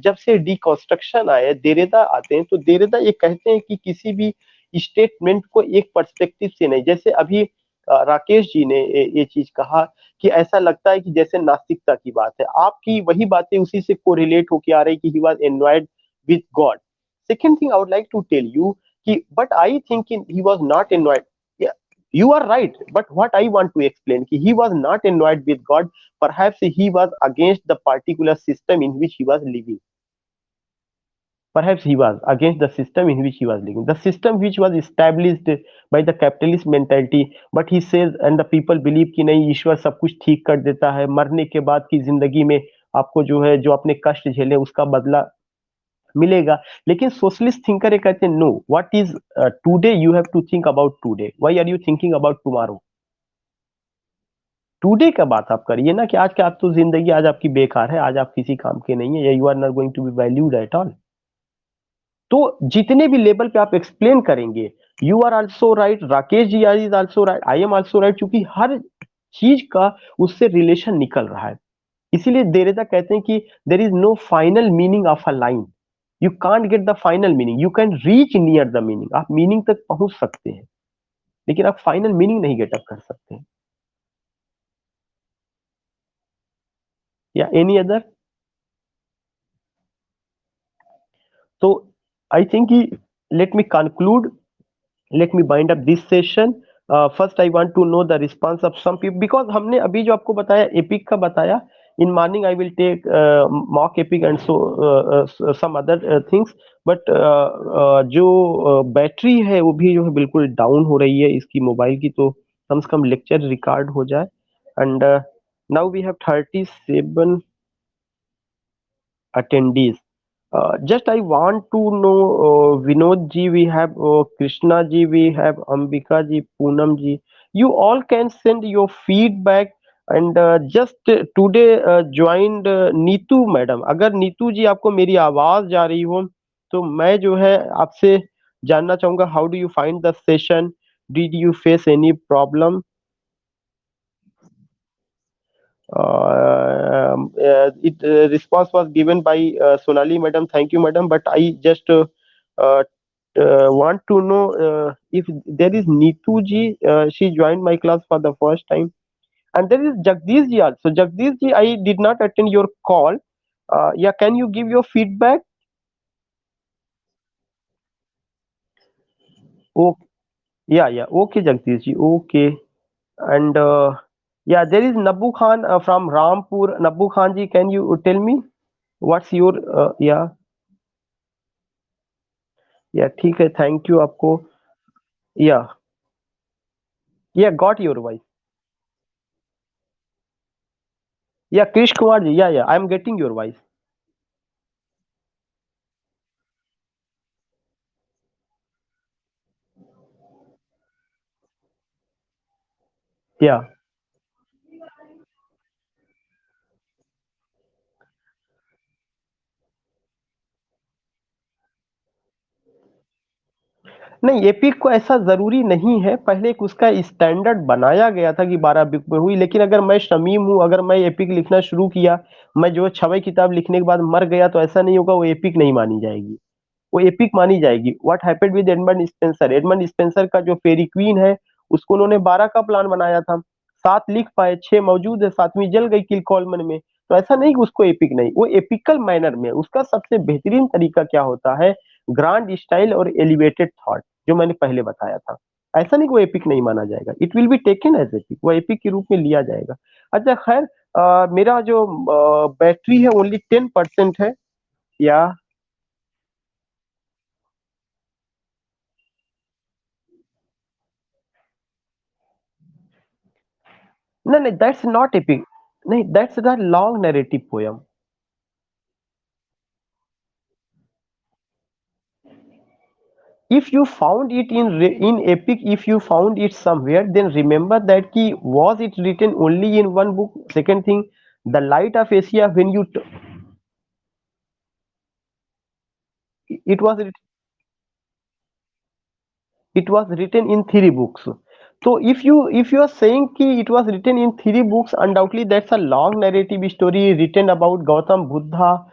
जब से डिकॉन्स्ट्रक्शन आए, देरेदा आते हैं, तो देरेदा ये कहते हैं कि किसी भी स्टेटमेंट को एक पर्सपेक्टिव से नहीं, जैसे अभी राकेश जी ने ये चीज कहा कि ऐसा लगता है कि जैसे नास्तिकता की बात है, आपकी वही बातें उसी से कोरिलेट होके आ रही कि he was annoyed with God. Second thing I would like to tell you कि but I think he was not annoyed, you are right, but what I want to explain कि he was not annoyed with God, perhaps he was against the particular system in which he was living. Perhaps he was against the system in which he was living, the system which was established by the capitalist mentality. But he says and the people believe कि नहीं, ईश्वर सब कुछ ठीक कर देता है, मरने के बाद की जिंदगी में आपको जो है, जो अपने कष्ट झेले उसका बदला मिलेगा। लेकिन सोशलिस्ट थिंकर ये कहते हैं no, what is today you have to think about today, why are you thinking about tomorrow. Today का बात आप करिए ना, कि आज के, आज तो जिंदगी आज आपकी बेकार है, आज आप किसी काम के नहीं है, या you are not going to be valued at all. तो जितने भी लेवल पे आप एक्सप्लेन करेंगे, you are also right, Rakesh ji is also right, I am also right, क्योंकि हर चीज का उससे रिलेशन निकल रहा है। इसीलिए देरेदा कहते हैं कि there is no final meaning of a line, you can't get the final meaning, you can reach near the meaning, आप मीनिंग तक पहुंच सकते हैं, लेकिन आप फाइनल मीनिंग नहीं गेट अप कर सकते हैं। या any other? So I think let me conclude, let me bind up this session. First I want to know the response of some people, because हमने अभी जो आपको बताया एपिक का बताया, in morning I will take mock epic and so some other things, but जो battery है वो भी जो है बिल्कुल डाउन हो रही है इसकी मोबाइल की, तो कम से कम लेक्चर रिकॉर्ड हो जाए। And now we have 37 attendees. Just I want to know, Vinod ji, we have Krishna ji, we have Ambika ji, Poonam ji. You all can send your feedback, and just today joined Neetu madam. अगर नीतू जी आपको मेरी आवाज जा रही हो, तो मैं जो है आपसे जानना चाहूंगा, how do you find the session, did you face any problem? It response was given by Sonali madam. Thank you, madam. But I just want to know if there is Neetu ji. She joined my class for the first time, and there is Jagdish ji also. Jagdish ji, I did not attend your call. Yeah, can you give your feedback? Oh, yeah, yeah. Okay, Jagdish ji. Okay, and yeah, there is Nabu Khan from Rampur. Nabu Khan ji, can you tell me what's your yeah? या ठीक है, thank you आपको। या या got your voice. या कृष कुमार जी, या I am getting your voice. या नहीं, एपिक को ऐसा जरूरी नहीं है, पहले एक उसका स्टैंडर्ड बनाया गया था कि 12 बुक में हुई, लेकिन अगर मैं शमीम हूँ, अगर मैं एपिक लिखना शुरू किया, मैं जो 6 किताब लिखने के बाद मर गया, तो ऐसा नहीं होगा वो एपिक नहीं मानी जाएगी, वो एपिक मानी जाएगी। What happened with Edmund Spenser, Edmund Spenser का जो फेरी क्वीन है, उसको उन्होंने 12 का प्लान बनाया था, 7 लिख पाए, 6 मौजूद है, 7वीं जल गई किल कॉलमन में, तो ऐसा नहीं कि उसको एपिक नहीं, वो एपिकल मैनर में उसका सबसे बेहतरीन तरीका क्या होता है, ग्रांड स्टाइल और एलिवेटेड थॉट, जो मैंने पहले बताया था। ऐसा नहीं कि वो एपिक नहीं माना जाएगा, it will be taken as epic, वो एपिक के रूप में लिया जाएगा। अच्छा खैर, मेरा जो बैटरी है ओनली 10% है। या No, no, that's not epic. No, that's the long narrative poem. If you found it in epic, if you found it somewhere, then remember that key was it written only in one book. Second thing, the Light of Asia, when it was it was written in three books. So if you are saying ki it was written in three books, undoubtedly that's a long narrative story written about Gautam Buddha.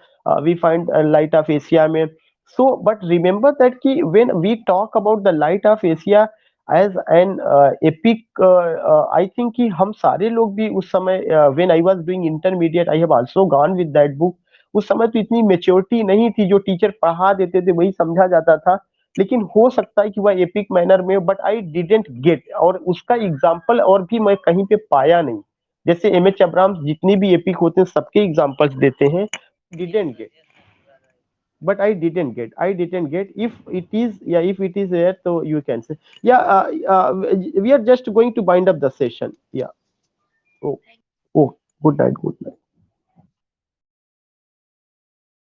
We find Light of Asia mein. So but remember that ki when we talk about the Light of Asia as an epic, I think कि हम सारे लोग भी उस समय, when I was doing intermediate, I have also gone with that book. उस समय तो इतनी मेच्योरिटी नहीं थी, जो टीचर पढ़ा देते थे वही समझा जाता था. लेकिन हो सकता है कि वह एपिक मैनर में, बट आई डिडेंट गेट, और उसका एग्जाम्पल और भी मैं कहीं पे पाया नहीं. जैसे एम एच अब्राहम जितनी भी एपिक होते हैं सबके एग्जाम्पल्स देते हैं. Didn't get, but I didn't get if it is, yeah, if it is there, so you can say, yeah. We are just going to bind up the session, yeah. Oh, oh, good night, good night.